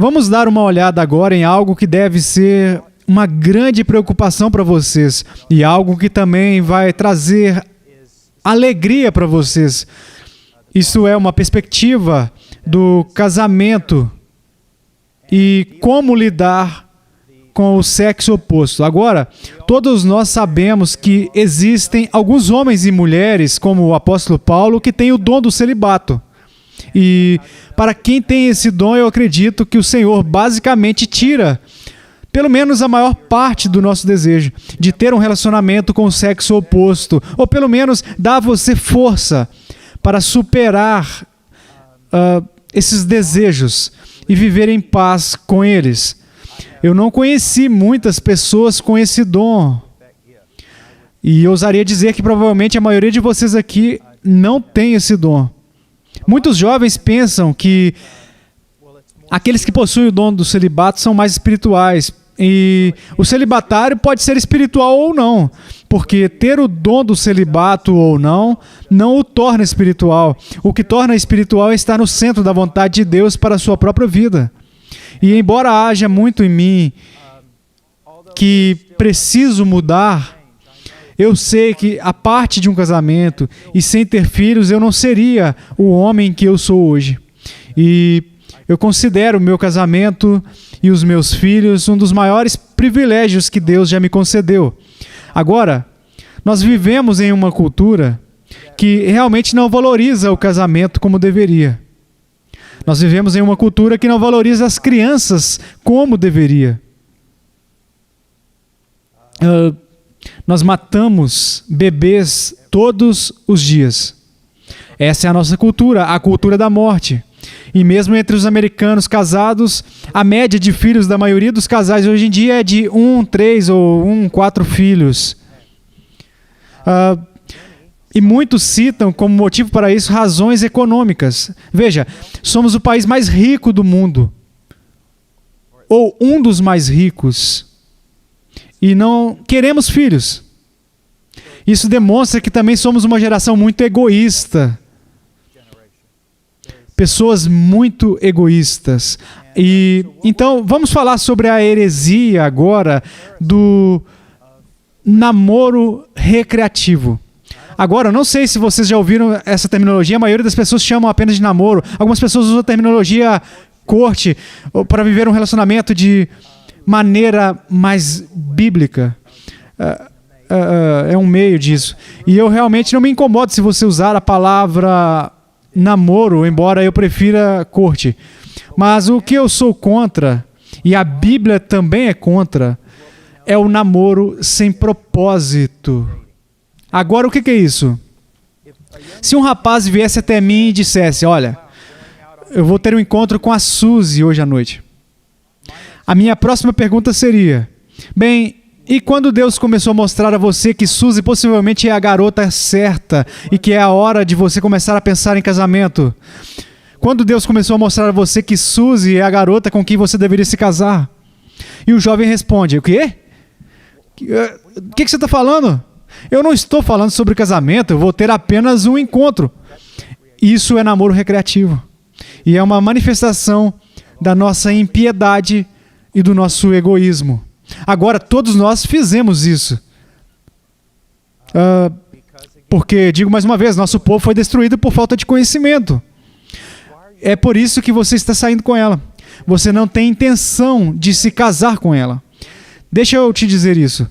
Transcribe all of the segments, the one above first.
Vamos dar uma olhada agora em algo que deve ser uma grande preocupação para vocês e algo que também vai trazer alegria para vocês. Isso é uma perspectiva do casamento e como lidar com o sexo oposto. Agora, todos nós sabemos que existem alguns homens e mulheres, como o apóstolo Paulo, que têm o dom do celibato. E para quem tem esse dom, eu acredito que o Senhor basicamente tira pelo menos a maior parte do nosso desejo de ter um relacionamento com o sexo oposto, ou pelo menos dá a você força para superar esses desejos e viver em paz com eles. Eu não conheci muitas pessoas com esse dom. E eu ousaria dizer que provavelmente a maioria de vocês aqui não tem esse dom. Muitos jovens pensam que aqueles que possuem o dom do celibato são mais espirituais. E o celibatário pode ser espiritual ou não, porque ter o dom do celibato ou não o torna espiritual. O que torna espiritual é estar no centro da vontade de Deus para a sua própria vida. E embora haja muito em mim que preciso mudar, eu sei que a parte de um casamento e sem ter filhos eu não seria o homem que eu sou hoje. E eu considero o meu casamento e os meus filhos um dos maiores privilégios que Deus já me concedeu. Agora, nós vivemos em uma cultura que realmente não valoriza o casamento como deveria. Nós vivemos em uma cultura que não valoriza as crianças como deveria. Nós matamos bebês todos os dias. Essa é a nossa cultura, a cultura da morte. E mesmo entre os americanos casados, a média de filhos da maioria dos casais hoje em dia é de 3 ou 4 filhos. E muitos citam como motivo para isso razões econômicas. Veja, somos o país mais rico do mundo, ou um dos mais ricos, e não queremos filhos. Isso demonstra que também somos uma geração muito egoísta. Pessoas muito egoístas. E então, vamos falar sobre a heresia agora do namoro recreativo. Agora, não sei se vocês já ouviram essa terminologia, a maioria das pessoas chamam apenas de namoro. Algumas pessoas usam a terminologia corte para viver um relacionamento de maneira mais bíblica. É um meio disso. E eu realmente não me incomodo se você usar a palavra namoro, embora eu prefira corte. Mas o que eu sou contra, e a Bíblia também é contra, é o namoro sem propósito. Agora, o que é isso? Se um rapaz viesse até mim e dissesse, olha, eu vou ter um encontro com a Suzy hoje à noite. A minha próxima pergunta seria, bem, e quando Deus começou a mostrar a você que Suzy possivelmente é a garota certa e que é a hora de você começar a pensar em casamento? Quando Deus começou a mostrar a você que Suzy é a garota com quem você deveria se casar? E o jovem responde, o quê? O que você está falando? Eu não estou falando sobre casamento, eu vou ter apenas um encontro. Isso é namoro recreativo. E é uma manifestação da nossa impiedade e do nosso egoísmo. Agora, todos nós fizemos isso. Porque, digo mais uma vez, nosso povo foi destruído por falta de conhecimento. É por isso que você está saindo com ela. Você não tem intenção de se casar com ela. Deixa eu te dizer isso.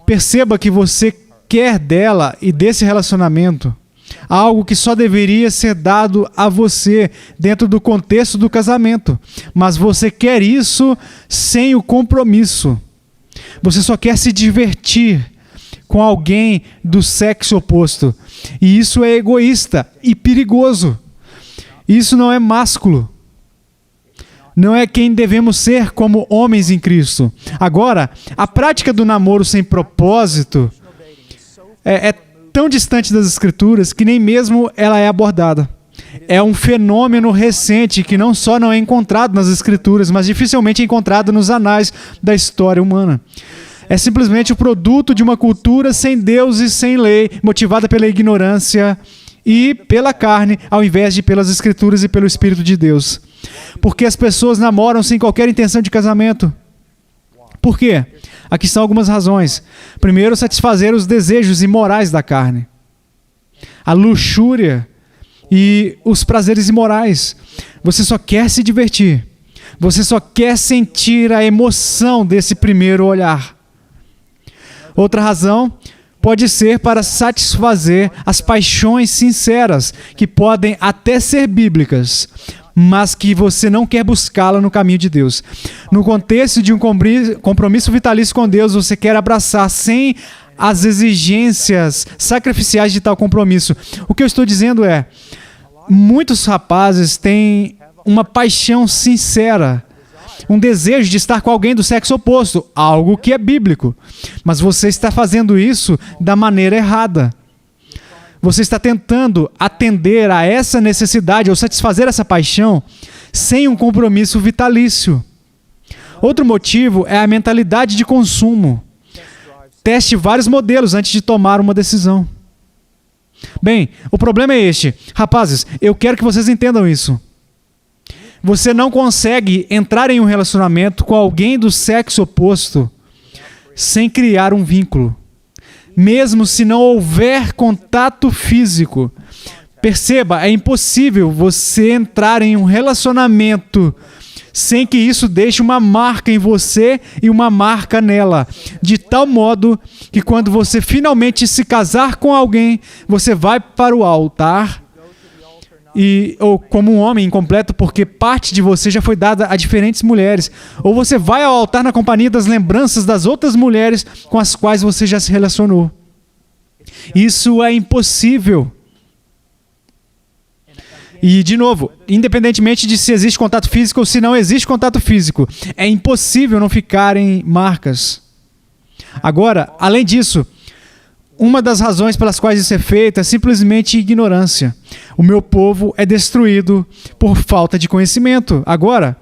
Perceba que você quer dela e desse relacionamento algo que só deveria ser dado a você dentro do contexto do casamento. Mas você quer isso sem o compromisso. Você só quer se divertir com alguém do sexo oposto. E isso é egoísta e perigoso. Isso não é másculo. Não é quem devemos ser como homens em Cristo. Agora, a prática do namoro sem propósito é tão distante das Escrituras que nem mesmo ela é abordada. É um fenômeno recente que não só não é encontrado nas Escrituras, mas dificilmente é encontrado nos anais da história humana. É simplesmente o produto de uma cultura sem Deus e sem lei, motivada pela ignorância e pela carne, ao invés de pelas Escrituras e pelo Espírito de Deus. Porque as pessoas namoram sem qualquer intenção de casamento. Por quê? Aqui estão algumas razões. Primeiro, satisfazer os desejos imorais da carne. A luxúria e os prazeres imorais. Você só quer se divertir. Você só quer sentir a emoção desse primeiro olhar. Outra razão pode ser para satisfazer as paixões sinceras, que podem até ser bíblicas, mas que você não quer buscá-la no caminho de Deus. No contexto de um compromisso vitalício com Deus, você quer abraçar sem as exigências sacrificiais de tal compromisso. O que eu estou dizendo é, muitos rapazes têm uma paixão sincera, um desejo de estar com alguém do sexo oposto, algo que é bíblico. Mas você está fazendo isso da maneira errada. Você está tentando atender a essa necessidade ou satisfazer essa paixão sem um compromisso vitalício. Outro motivo é a mentalidade de consumo. Teste vários modelos antes de tomar uma decisão. Bem, o problema é este. Rapazes, eu quero que vocês entendam isso. Você não consegue entrar em um relacionamento com alguém do sexo oposto sem criar um vínculo, mesmo se não houver contato físico. Perceba, é impossível você entrar em um relacionamento sem que isso deixe uma marca em você e uma marca nela, de tal modo que quando você finalmente se casar com alguém, você vai para o altar ou como um homem incompleto, porque parte de você já foi dada a diferentes mulheres, ou você vai ao altar na companhia das lembranças das outras mulheres com as quais você já se relacionou. Isso é impossível. E, de novo, independentemente de se existe contato físico ou se não existe contato físico, é impossível não ficarem marcas. Agora, além disso, uma das razões pelas quais isso é feito é simplesmente ignorância. O meu povo é destruído por falta de conhecimento. Agora,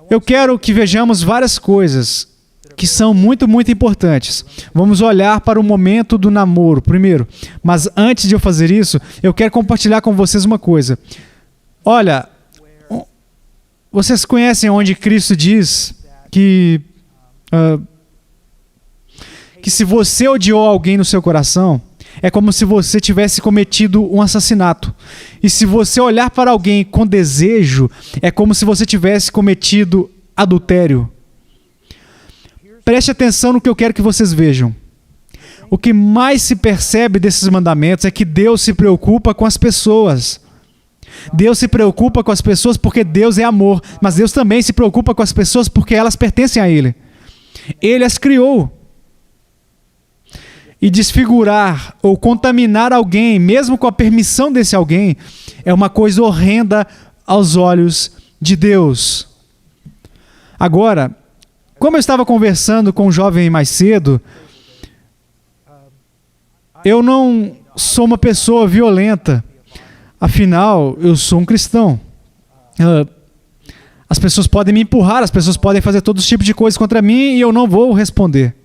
eu quero que vejamos várias coisas que são muito, muito importantes. Vamos olhar para o momento do namoro primeiro. Mas antes de eu fazer isso, eu quero compartilhar com vocês uma coisa. Olha, vocês conhecem onde Cristo diz que se você odiou alguém no seu coração, é como se você tivesse cometido um assassinato. E se você olhar para alguém com desejo, é como se você tivesse cometido adultério. Preste atenção no que eu quero que vocês vejam. O que mais se percebe desses mandamentos é que Deus se preocupa com as pessoas. Deus se preocupa com as pessoas porque Deus é amor, mas Deus também se preocupa com as pessoas porque elas pertencem a Ele. Ele as criou. E desfigurar ou contaminar alguém, mesmo com a permissão desse alguém, é uma coisa horrenda aos olhos de Deus. Agora, como eu estava conversando com um jovem mais cedo, eu não sou uma pessoa violenta. Afinal, eu sou um cristão. As pessoas podem me empurrar, as pessoas podem fazer todos os tipos de coisas contra mim e eu não vou responder.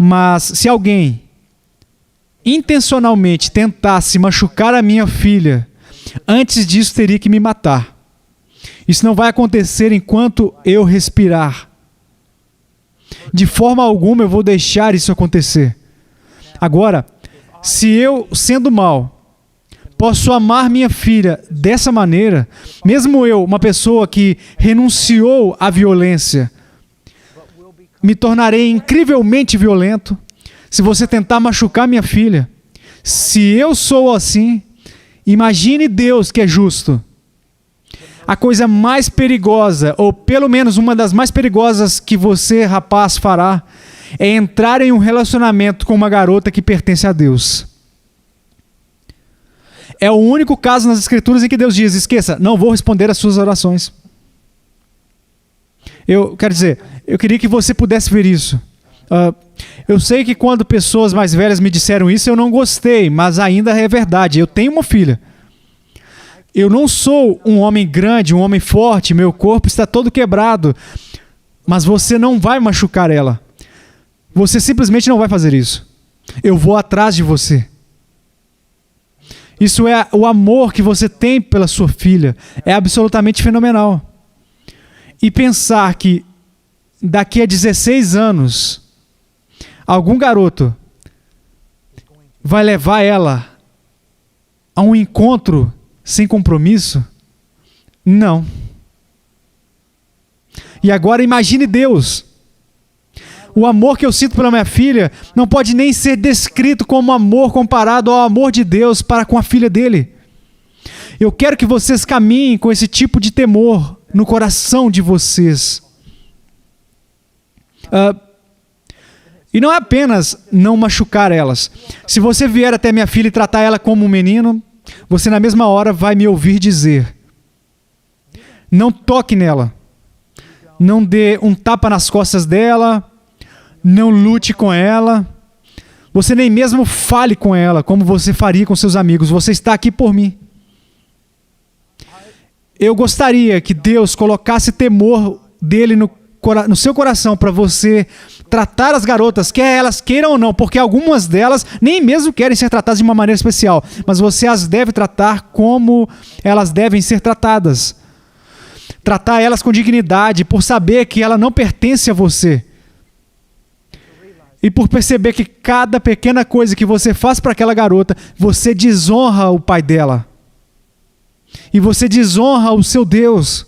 Mas se alguém intencionalmente tentasse machucar a minha filha, antes disso teria que me matar. Isso não vai acontecer enquanto eu respirar. De forma alguma eu vou deixar isso acontecer. Agora, se eu, sendo mau, posso amar minha filha dessa maneira, mesmo eu, uma pessoa que renunciou à violência, me tornarei incrivelmente violento se você tentar machucar minha filha. Se eu sou assim, imagine Deus que é justo. A coisa mais perigosa, ou pelo menos uma das mais perigosas que você, rapaz, fará, é entrar em um relacionamento com uma garota que pertence a Deus. É o único caso nas Escrituras em que Deus diz, esqueça, não vou responder às suas orações. Eu queria que você pudesse ver isso. Eu sei que quando pessoas mais velhas me disseram isso, eu não gostei, mas ainda é verdade. Eu tenho uma filha. Eu não sou um homem grande, um homem forte, meu corpo está todo quebrado, mas você não vai machucar ela. Você simplesmente não vai fazer isso. Eu vou atrás de você. Isso é o amor que você tem pela sua filha. É absolutamente fenomenal. E pensar que daqui a 16 anos, algum garoto vai levar ela a um encontro sem compromisso? Não. E agora imagine Deus. O amor que eu sinto pela minha filha não pode nem ser descrito como amor comparado ao amor de Deus para com a filha dele. Eu quero que vocês caminhem com esse tipo de temor no coração de vocês. E não é apenas não machucar elas. Se você vier até minha filha e tratar ela como um menino, você na mesma hora vai me ouvir dizer: não toque nela, não dê um tapa nas costas dela, não lute com ela, você nem mesmo fale com ela como você faria com seus amigos. Você está aqui por mim. Eu gostaria que Deus colocasse temor dele no seu coração para você tratar as garotas, quer elas queiram ou não, porque algumas delas nem mesmo querem ser tratadas de uma maneira especial, mas você as deve tratar como elas devem ser tratadas. Tratar elas com dignidade, por saber que ela não pertence a você. E por perceber que cada pequena coisa que você faz para aquela garota, você desonra o pai dela. E você desonra o seu Deus.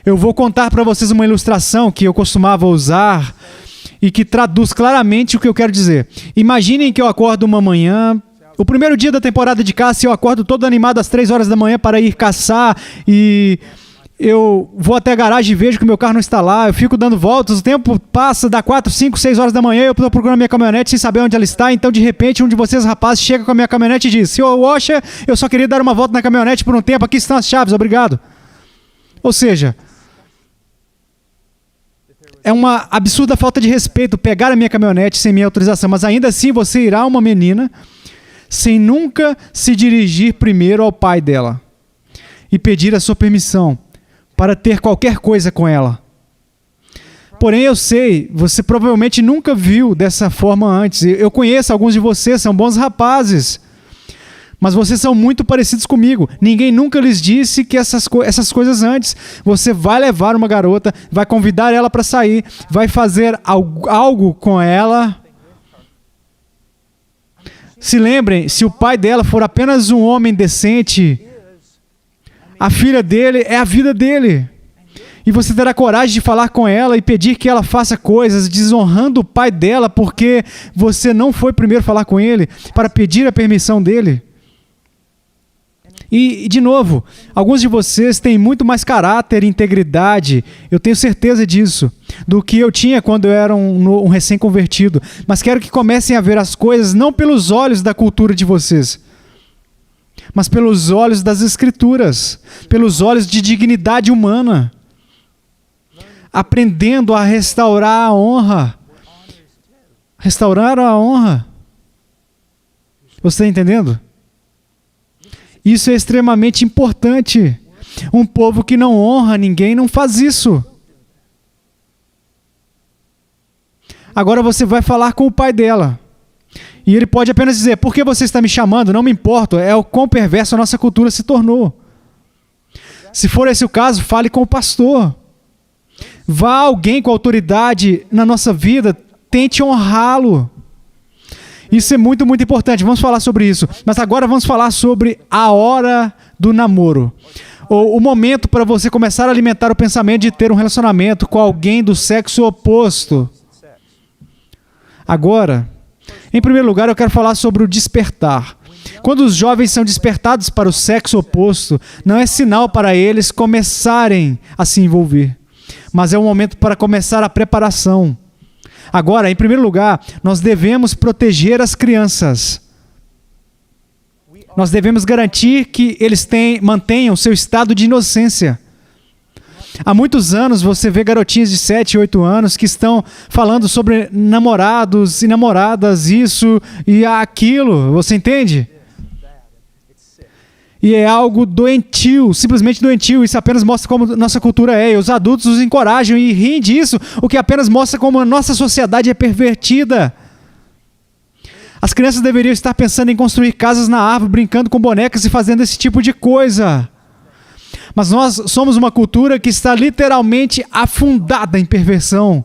Eu vou contar para vocês uma ilustração que eu costumava usar e que traduz claramente o que eu quero dizer. Imaginem que eu acordo uma manhã, o primeiro dia da temporada de caça, eu acordo todo animado às 3 horas da manhã para ir caçar e eu vou até a garagem e vejo que o meu carro não está lá, eu fico dando voltas, o tempo passa, dá 4, 5, 6 horas da manhã, eu estou procurando a minha caminhonete sem saber onde ela está, então de repente um de vocês, rapazes, chega com a minha caminhonete e diz: Senhor Washer, eu só queria dar uma volta na caminhonete por um tempo, aqui estão as chaves, obrigado. Ou seja, é uma absurda falta de respeito pegar a minha caminhonete sem minha autorização, mas ainda assim você irá a uma menina sem nunca se dirigir primeiro ao pai dela e pedir a sua permissão para ter qualquer coisa com ela. Porém, eu sei, você provavelmente nunca viu dessa forma antes. Eu conheço alguns de vocês, são bons rapazes, mas vocês são muito parecidos comigo. Ninguém nunca lhes disse que essas coisas antes. Você vai levar uma garota, vai convidar ela para sair, vai fazer algo com ela. Se lembrem, se o pai dela for apenas um homem decente, a filha dele é a vida dele. E você terá coragem de falar com ela e pedir que ela faça coisas desonrando o pai dela porque você não foi primeiro falar com ele para pedir a permissão dele. E de novo, alguns de vocês têm muito mais caráter e integridade, eu tenho certeza disso, do que eu tinha quando eu era um recém-convertido. Mas quero que comecem a ver as coisas não pelos olhos da cultura de vocês, mas pelos olhos das Escrituras, pelos olhos de dignidade humana, aprendendo a restaurar a honra. Restaurar a honra. Você está entendendo? Isso é extremamente importante. Um povo que não honra ninguém não faz isso. Agora você vai falar com o pai dela. E ele pode apenas dizer: por que você está me chamando? Não me importo. É o quão perverso a nossa cultura se tornou. Se for esse o caso, fale com o pastor. Vá alguém com autoridade na nossa vida, tente honrá-lo. Isso é muito, muito importante. Vamos falar sobre isso. Mas agora vamos falar sobre a hora do namoro. Ou o momento para você começar a alimentar o pensamento de ter um relacionamento com alguém do sexo oposto. Agora, em primeiro lugar, eu quero falar sobre o despertar. Quando os jovens são despertados para o sexo oposto, não é sinal para eles começarem a se envolver, mas é um momento para começar a preparação. Agora, em primeiro lugar, nós devemos proteger as crianças. Nós devemos garantir que eles mantenham seu estado de inocência. Há muitos anos você vê garotinhas de 7, 8 anos que estão falando sobre namorados e namoradas, isso e aquilo, você entende? E é algo doentio, simplesmente doentio. Isso apenas mostra como nossa cultura é. E os adultos os encorajam e riem disso, o que apenas mostra como a nossa sociedade é pervertida. As crianças deveriam estar pensando em construir casas na árvore, brincando com bonecas e fazendo esse tipo de coisa. Mas nós somos uma cultura que está literalmente afundada em perversão.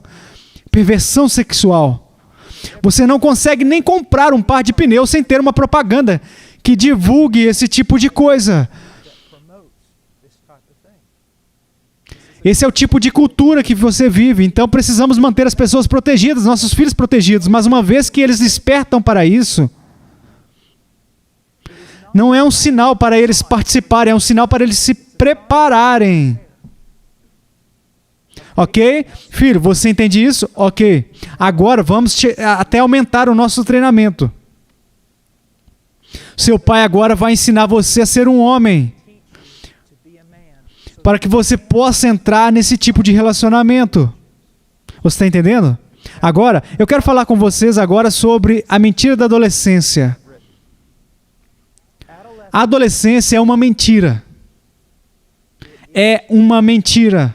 Perversão sexual. Você não consegue nem comprar um par de pneus sem ter uma propaganda que divulgue esse tipo de coisa. Esse é o tipo de cultura que você vive. Então precisamos manter as pessoas protegidas, nossos filhos protegidos. Mas uma vez que eles despertam para isso, não é um sinal para eles participarem, é um sinal para eles se prepararem. Ok? Filho, você entende isso? Ok. Agora vamos até aumentar o nosso treinamento. Seu pai agora vai ensinar você a ser um homem, para que você possa entrar nesse tipo de relacionamento. Você está entendendo? Agora, eu quero falar com vocês agora sobre a mentira da adolescência. A adolescência é uma mentira. É uma mentira.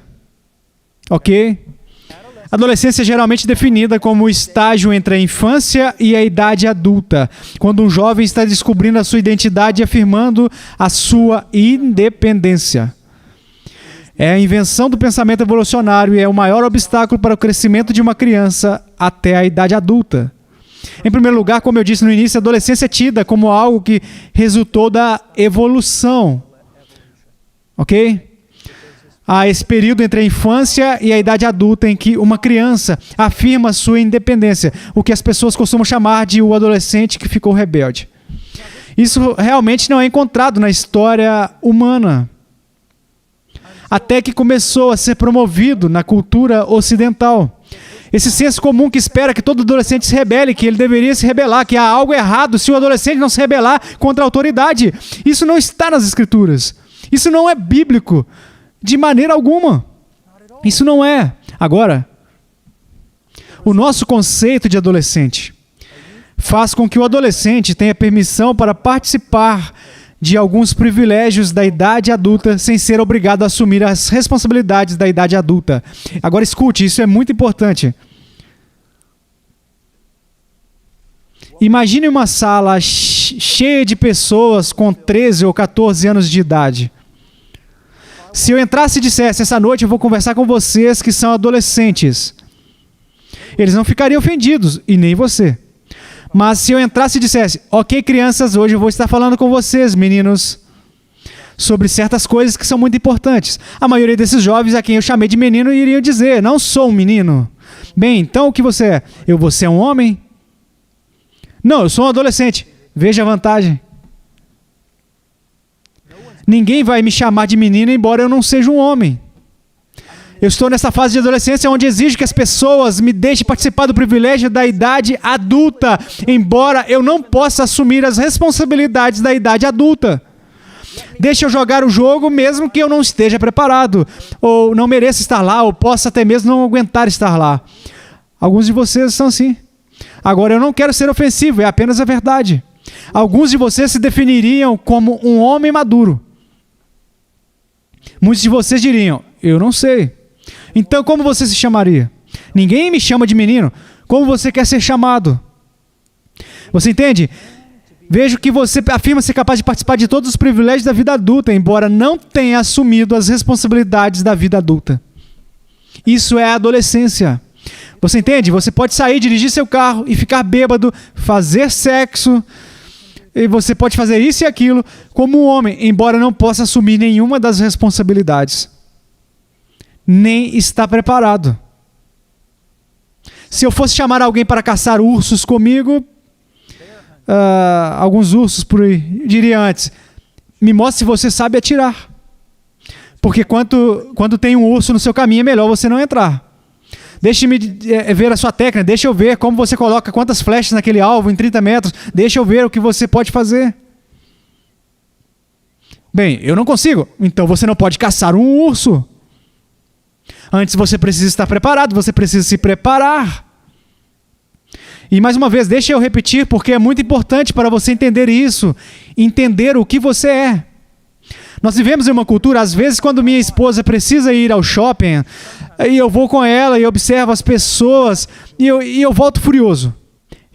Ok? A adolescência é geralmente definida como o estágio entre a infância e a idade adulta, quando um jovem está descobrindo a sua identidade e afirmando a sua independência. É a invenção do pensamento evolucionário e é o maior obstáculo para o crescimento de uma criança até a idade adulta. Em primeiro lugar, como eu disse no início, a adolescência é tida como algo que resultou da evolução. Ok? Há esse período entre a infância e a idade adulta em que uma criança afirma sua independência, o que as pessoas costumam chamar de o adolescente que ficou rebelde. Isso realmente não é encontrado na história humana, até que começou a ser promovido na cultura ocidental. Esse senso comum que espera que todo adolescente se rebele, que ele deveria se rebelar, que há algo errado se o adolescente não se rebelar contra a autoridade. Isso não está nas Escrituras. Isso não é bíblico, de maneira alguma. Isso não é. Agora, o nosso conceito de adolescente faz com que o adolescente tenha permissão para participar de alguns privilégios da idade adulta sem ser obrigado a assumir as responsabilidades da idade adulta. Agora escute, isso é muito importante. Imagine uma sala cheia de pessoas com 13 ou 14 anos de idade. Se eu entrasse e dissesse, essa noite eu vou conversar com vocês que são adolescentes, eles não ficariam ofendidos, e nem você. Mas se eu entrasse e dissesse, ok, crianças, hoje eu vou estar falando com vocês, meninos, sobre certas coisas que são muito importantes. A maioria desses jovens a quem eu chamei de menino iriam dizer, não sou um menino. Bem, então o que você é? Você é um homem? Não, eu sou um adolescente. Veja a vantagem. Ninguém vai me chamar de menino, embora eu não seja um homem. Eu estou nessa fase de adolescência onde exijo que as pessoas me deixem participar do privilégio da idade adulta, embora eu não possa assumir as responsabilidades da idade adulta. Deixa eu jogar o jogo mesmo que eu não esteja preparado, ou não mereça estar lá, ou possa até mesmo não aguentar estar lá. Alguns de vocês são assim. Agora, eu não quero ser ofensivo, é apenas a verdade. Alguns de vocês se definiriam como um homem maduro. Muitos de vocês diriam, eu não sei. Então, como você se chamaria? Ninguém me chama de menino. Como você quer ser chamado? Você entende? Vejo que você afirma ser capaz de participar de todos os privilégios da vida adulta, embora não tenha assumido as responsabilidades da vida adulta. Isso é a adolescência. Você entende? Você pode sair, dirigir seu carro e ficar bêbado, fazer sexo, e você pode fazer isso e aquilo como um homem, embora não possa assumir nenhuma das responsabilidades. Nem está preparado. Se eu fosse chamar alguém para caçar ursos comigo, alguns ursos por aí, diria antes, me mostre se você sabe atirar. Porque quando tem um urso no seu caminho, é melhor você não entrar. Deixe-me ver a sua técnica, deixa eu ver como você coloca quantas flechas naquele alvo em 30 metros, deixa eu ver o que você pode fazer. Bem, eu não consigo, então você não pode caçar um urso. Antes você precisa estar preparado, você precisa se preparar. E mais uma vez, deixa eu repetir, porque é muito importante para você entender isso, entender o que você é. Nós vivemos em uma cultura, às vezes, quando minha esposa precisa ir ao shopping, e eu vou com ela e observo as pessoas, e eu volto furioso.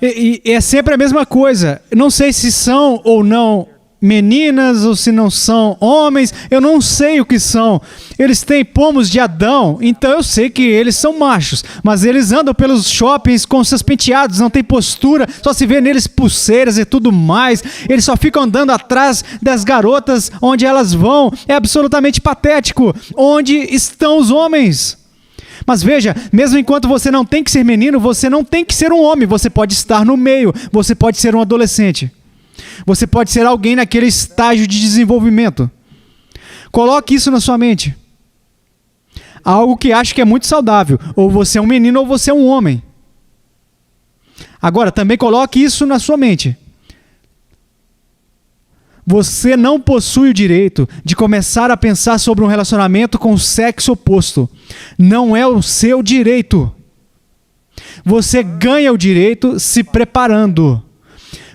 E é sempre a mesma coisa. Eu não sei se são ou não meninas ou se não são homens, eu não sei o que são. Eles têm pomos de Adão, então eu sei que eles são machos, mas eles andam pelos shoppings com seus penteados, não tem postura, só se vê neles pulseiras e tudo mais. Eles só ficam andando atrás das garotas onde elas vão. É absolutamente patético. Onde estão os homens? Mas veja, mesmo enquanto você não tem que ser menino, você não tem que ser um homem. Você pode estar no meio, você pode ser um adolescente. Você pode ser alguém naquele estágio de desenvolvimento. Coloque isso na sua mente. Algo que acho que é muito saudável. Ou você é um menino ou você é um homem. Agora, também coloque isso na sua mente. Você não possui o direito de começar a pensar sobre um relacionamento com o sexo oposto. Não é o seu direito. Você ganha o direito se preparando.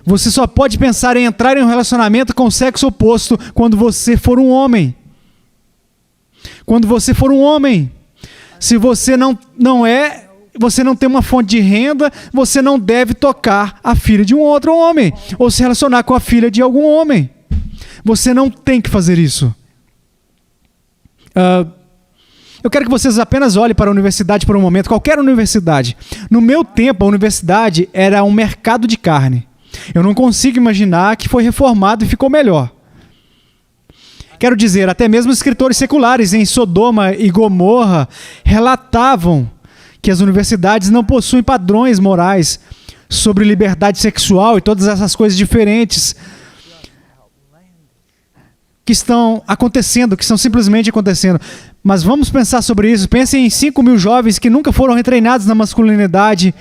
Você só pode pensar em entrar em um relacionamento com o sexo oposto quando você for um homem. Quando você for um homem. Se você não é, você não tem uma fonte de renda, você não deve tocar a filha de um outro homem. Ou se relacionar com a filha de algum homem. Você não tem que fazer isso. Eu quero que vocês apenas olhem para a universidade por um momento. Qualquer universidade. No meu tempo, a universidade era um mercado de carne. Eu não consigo imaginar que foi reformado e ficou melhor. Quero dizer, até mesmo escritores seculares em Sodoma e Gomorra relatavam que as universidades não possuem padrões morais sobre liberdade sexual e todas essas coisas diferentes que estão acontecendo, que estão simplesmente acontecendo. Mas vamos pensar sobre isso. Pensem em 5.000 jovens que nunca foram retreinados na masculinidade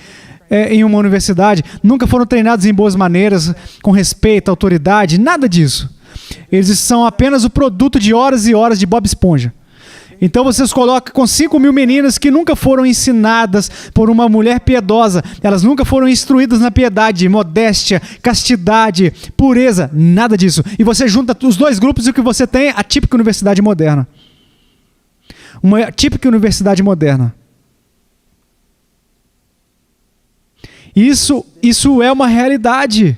em uma universidade, nunca foram treinados em boas maneiras, com respeito, autoridade, nada disso. Eles são apenas o produto de horas e horas de Bob Esponja. Então vocês colocam com 5.000 meninas que nunca foram ensinadas por uma mulher piedosa, elas nunca foram instruídas na piedade, modéstia, castidade, pureza, nada disso. E você junta os dois grupos e o que você tem é a típica universidade moderna. Uma típica universidade moderna. Isso é uma realidade.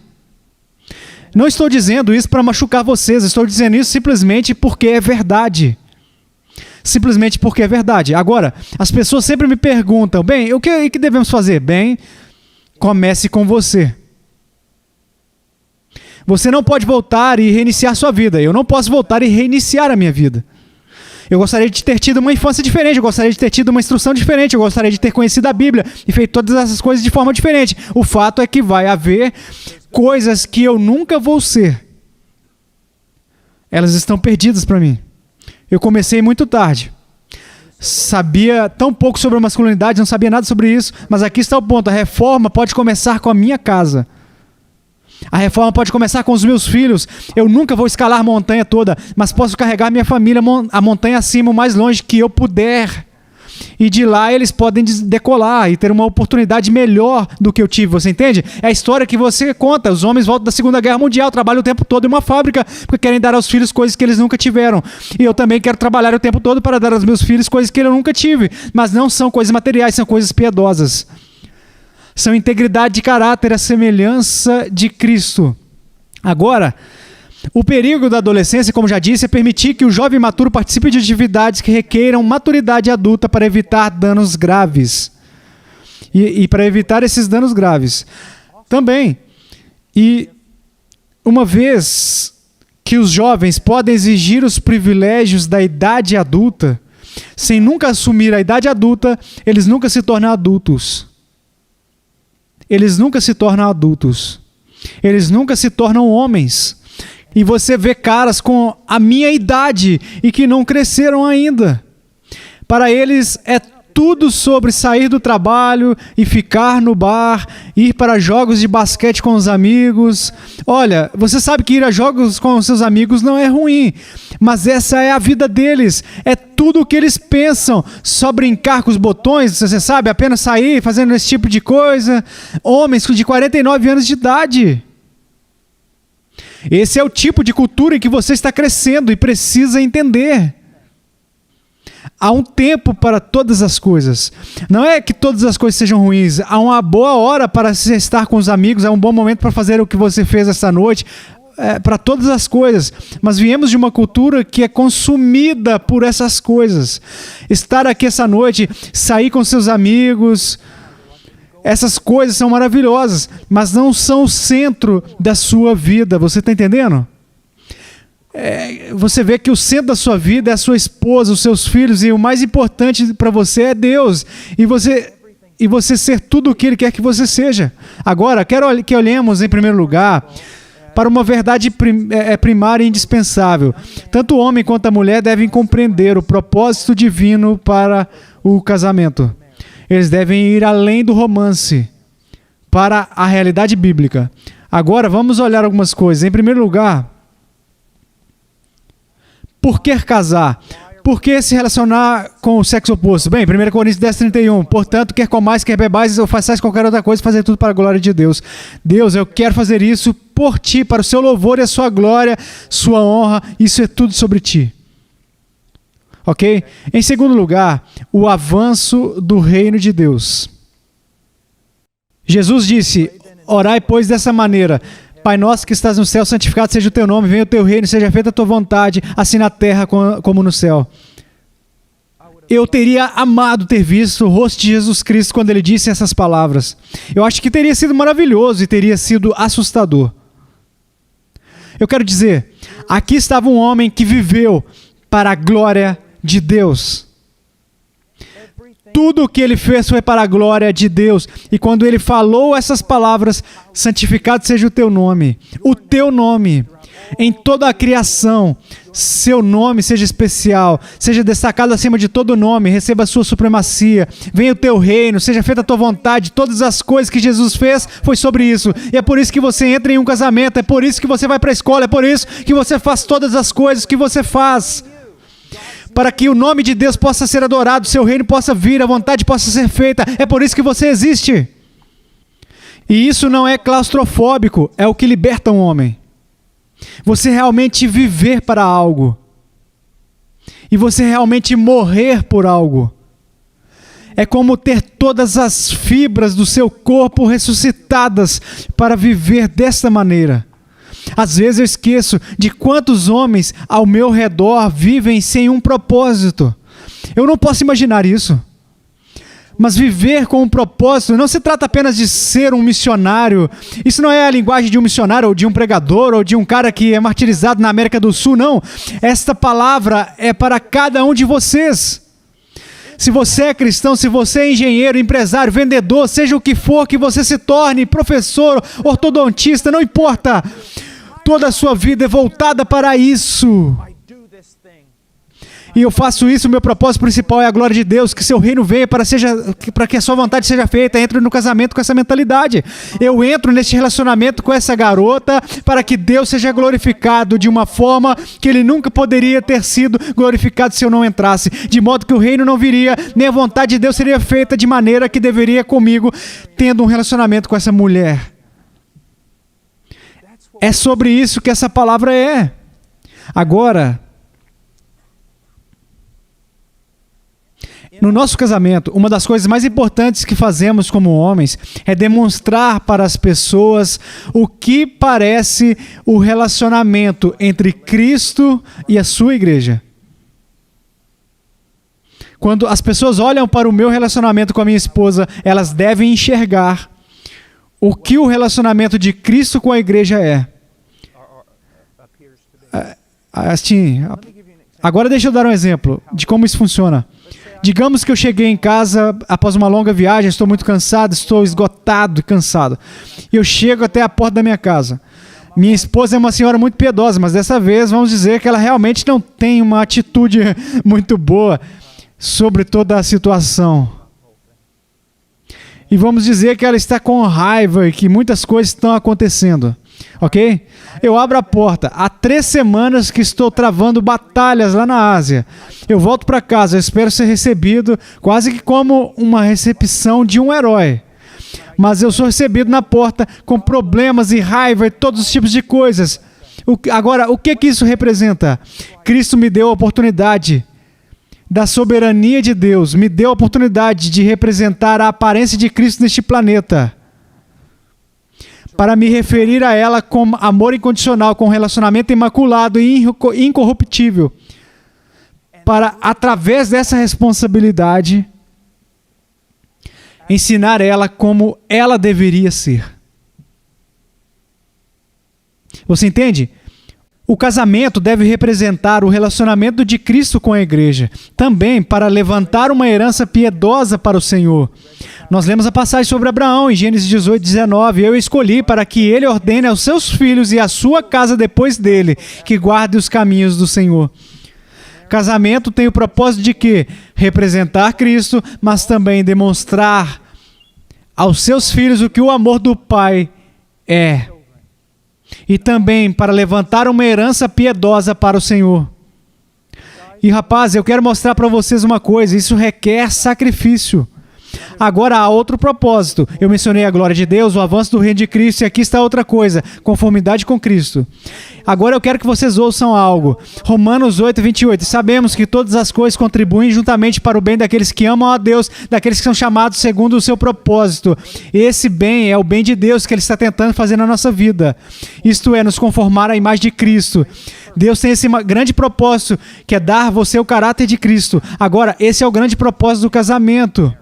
Não estou dizendo isso para machucar vocês, estou dizendo isso simplesmente porque é verdade. Simplesmente porque é verdade. Agora, as pessoas sempre me perguntam, bem, o que devemos fazer? Bem, comece com você. Você não pode voltar e reiniciar sua vida. Eu não posso voltar e reiniciar a minha vida. Eu gostaria de ter tido uma infância diferente, eu gostaria de ter tido uma instrução diferente, eu gostaria de ter conhecido a Bíblia e feito todas essas coisas de forma diferente. O fato é que vai haver coisas que eu nunca vou ser. Elas estão perdidas para mim. Eu comecei muito tarde. Sabia tão pouco sobre a masculinidade, não sabia nada sobre isso, mas aqui está o ponto. A reforma pode começar com a minha casa. A reforma pode começar com os meus filhos. Eu nunca vou escalar a montanha toda, mas posso carregar minha família a montanha acima, o mais longe que eu puder. E de lá eles podem decolar e ter uma oportunidade melhor do que eu tive, você entende? É a história que você conta. Os homens voltam da Segunda Guerra Mundial, trabalham o tempo todo em uma fábrica, porque querem dar aos filhos coisas que eles nunca tiveram. E eu também quero trabalhar o tempo todo para dar aos meus filhos coisas que eu nunca tive. Mas não são coisas materiais, são coisas piedosas. São integridade de caráter, a semelhança de Cristo. Agora, o perigo da adolescência, como já disse, é permitir que o jovem maturo participe de atividades que requeiram maturidade adulta para evitar danos graves. E para evitar esses danos graves. Também, e uma vez que os jovens podem exigir os privilégios da idade adulta, sem nunca assumir a idade adulta, eles nunca se tornam adultos. Eles nunca se tornam adultos. Eles nunca se tornam homens. E você vê caras com a minha idade e que não cresceram ainda. Para eles é tudo sobre sair do trabalho e ficar no bar, ir para jogos de basquete com os amigos. Olha, você sabe que ir a jogos com os seus amigos não é ruim, mas essa é a vida deles. É tudo o que eles pensam. Só brincar com os botões, você sabe, apenas sair fazendo esse tipo de coisa. Homens de 49 anos de idade. Esse é o tipo de cultura em que você está crescendo e precisa entender. há um tempo para todas as coisas. Não é que todas as coisas sejam ruins. Há uma boa hora para se estar com os amigos, há um bom momento para fazer o que você fez essa noite, para todas as coisas. Mas viemos de uma cultura que é consumida por essas coisas. Estar aqui essa noite, sair com seus amigos, essas coisas são maravilhosas, mas não são o centro da sua vida. Você está entendendo? Você vê que o centro da sua vida é a sua esposa, os seus filhos, e o mais importante para você é Deus, e você ser tudo o que Ele quer que você seja. Agora, quero que olhemos em primeiro lugar para uma verdade primária e indispensável. Tanto o homem quanto a mulher devem compreender o propósito divino para o casamento. Eles devem ir além do romance para a realidade bíblica. Agora, vamos olhar algumas coisas. Em primeiro lugar, por que casar? Por que se relacionar com o sexo oposto? Bem, 1 Coríntios 10:31. Portanto, quer comais, quer bebais, ou façais qualquer outra coisa, fazer tudo para a glória de Deus. Deus, eu quero fazer isso por ti, para o seu louvor e a sua glória, sua honra. Isso é tudo sobre ti. Ok? Em segundo lugar, o avanço do reino de Deus. Jesus disse, orai, pois, dessa maneira: Pai nosso que estás no céu, santificado seja o teu nome, venha o teu reino, seja feita a tua vontade, assim na terra como no céu. Eu teria amado ter visto o rosto de Jesus Cristo quando ele disse essas palavras. Eu acho que teria sido maravilhoso e teria sido assustador. Eu quero dizer, aqui estava um homem que viveu para a glória de Deus. Tudo o que ele fez foi para a glória de Deus. E quando ele falou essas palavras, santificado seja o teu nome, em toda a criação, seu nome seja especial, seja destacado acima de todo nome, receba a sua supremacia, venha o teu reino, seja feita a tua vontade. Todas as coisas que Jesus fez foi sobre isso. E é por isso que você entra em um casamento, é por isso que você vai para a escola, é por isso que você faz todas as coisas que você faz. Para que o nome de Deus possa ser adorado, seu reino possa vir, a vontade possa ser feita. É por isso que você existe. E isso não é claustrofóbico, é o que liberta um homem. Você realmente viver para algo. E você realmente morrer por algo. É como ter todas as fibras do seu corpo ressuscitadas para viver desta maneira. Às vezes eu esqueço de quantos homens ao meu redor vivem sem um propósito. Eu não posso imaginar isso. Mas viver com um propósito não se trata apenas de ser um missionário. Isso não é a linguagem de um missionário, ou de um pregador, ou de um cara que é martirizado na América do Sul, não. Esta palavra é para cada um de vocês. Se você é cristão, se você é engenheiro, empresário, vendedor, seja o que for que você se torne, professor, ortodontista, não importa. Toda a sua vida é voltada para isso. E eu faço isso, o meu propósito principal é a glória de Deus, que seu reino venha para que a sua vontade seja feita. Entro no casamento com essa mentalidade. Eu entro neste relacionamento com essa garota para que Deus seja glorificado de uma forma que Ele nunca poderia ter sido glorificado se eu não entrasse. De modo que o reino não viria, nem a vontade de Deus seria feita de maneira que deveria comigo, tendo um relacionamento com essa mulher. É sobre isso que essa palavra é. Agora, no nosso casamento, uma das coisas mais importantes que fazemos como homens é demonstrar para as pessoas o que parece o relacionamento entre Cristo e a sua igreja. Quando as pessoas olham para o meu relacionamento com a minha esposa, elas devem enxergar o que o relacionamento de Cristo com a igreja é. Assim, agora deixa eu dar um exemplo de como isso funciona. Digamos que eu cheguei em casa após uma longa viagem, estou muito cansado, estou esgotado e cansado. E eu chego até a porta da minha casa. Minha esposa é uma senhora muito piedosa, mas dessa vez vamos dizer que ela realmente não tem uma atitude muito boa sobre toda a situação. E vamos dizer que ela está com raiva e que muitas coisas estão acontecendo. Ok? Eu abro a porta. Há 3 semanas que estou travando batalhas lá na Ásia. Eu volto para casa, eu espero ser recebido quase que como uma recepção de um herói. Mas eu sou recebido na porta com problemas e raiva e todos os tipos de coisas. Agora, o que isso representa? Cristo me deu a oportunidade da soberania de Deus, me deu a oportunidade de representar a aparência de Cristo neste planeta, para me referir a ela com amor incondicional, com relacionamento imaculado e incorruptível, para, através dessa responsabilidade, ensinar ela como ela deveria ser. Você entende? O casamento deve representar o relacionamento de Cristo com a igreja, também para levantar uma herança piedosa para o Senhor. Nós lemos a passagem sobre Abraão em Gênesis 18, 19. Eu escolhi para que ele ordene aos seus filhos e à sua casa depois dele, que guarde os caminhos do Senhor. Casamento tem o propósito de quê? Representar Cristo, mas também demonstrar aos seus filhos o que o amor do Pai é. E também para levantar uma herança piedosa para o Senhor. E rapaz, eu quero mostrar para vocês uma coisa, isso requer sacrifício. Agora há outro propósito. Eu mencionei a glória de Deus, o avanço do reino de Cristo, e aqui está outra coisa, conformidade com Cristo. Agora eu quero que vocês ouçam algo. Romanos 8, 28. Sabemos que todas as coisas contribuem juntamente para o bem daqueles que amam a Deus, daqueles que são chamados segundo o seu propósito. Esse bem é o bem de Deus que Ele está tentando fazer na nossa vida. Isto é, nos conformar à imagem de Cristo. Deus tem esse grande propósito, que é dar a você o caráter de Cristo. Agora, esse é o grande propósito do casamento.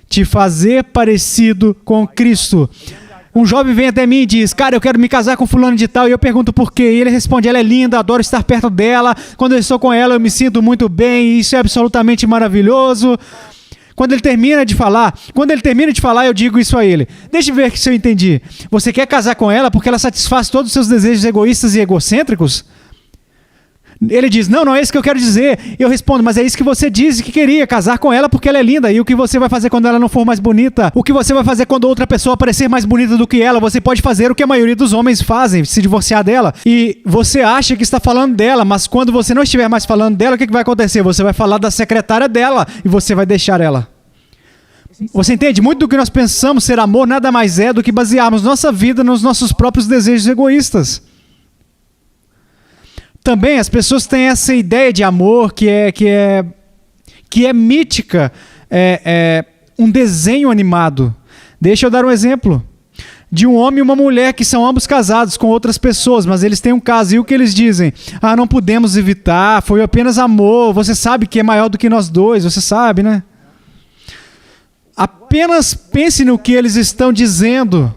Te fazer parecido com Cristo. Um jovem vem até mim e diz, cara, eu quero me casar com fulano de tal, e eu pergunto por quê. E ele responde, ela é linda, adoro estar perto dela, quando eu estou com ela eu me sinto muito bem, e isso é absolutamente maravilhoso. Quando ele termina de falar, eu digo isso a ele. Deixa eu ver se eu entendi. Você quer casar com ela porque ela satisfaz todos os seus desejos egoístas e egocêntricos? Ele diz, não é isso que eu quero dizer. Eu respondo, mas é isso que você disse que queria, casar com ela porque ela é linda. E o que você vai fazer quando ela não for mais bonita? O que você vai fazer quando outra pessoa parecer mais bonita do que ela? Você pode fazer o que a maioria dos homens fazem, se divorciar dela. E você acha que está falando dela, mas quando você não estiver mais falando dela, o que vai acontecer? Você vai falar da secretária dela e você vai deixar ela. Você entende? Muito do que nós pensamos ser amor nada mais é do que basearmos nossa vida nos nossos próprios desejos egoístas. Também as pessoas têm essa ideia de amor que é mítica, um desenho animado. Deixa eu dar um exemplo de um homem e uma mulher que são ambos casados com outras pessoas, mas eles têm um caso, e o que eles dizem? Não podemos evitar, foi apenas amor, você sabe que é maior do que nós dois, você sabe, né? Apenas pense no que eles estão dizendo.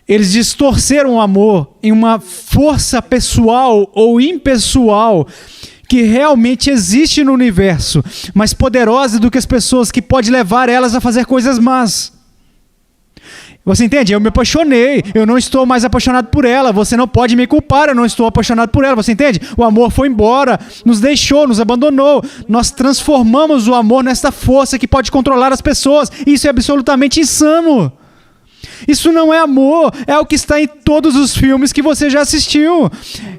Eles distorceram o amor em uma força pessoal ou impessoal que realmente existe no universo, mais poderosa do que as pessoas, que pode levar elas a fazer coisas más. Você entende? Eu me apaixonei, eu não estou mais apaixonado por ela, você não pode me culpar, eu não estou apaixonado por ela, você entende? O amor foi embora, nos deixou, nos abandonou, nós transformamos o amor nesta força que pode controlar as pessoas, isso é absolutamente insano. Isso não é amor, é o que está em todos os filmes que você já assistiu.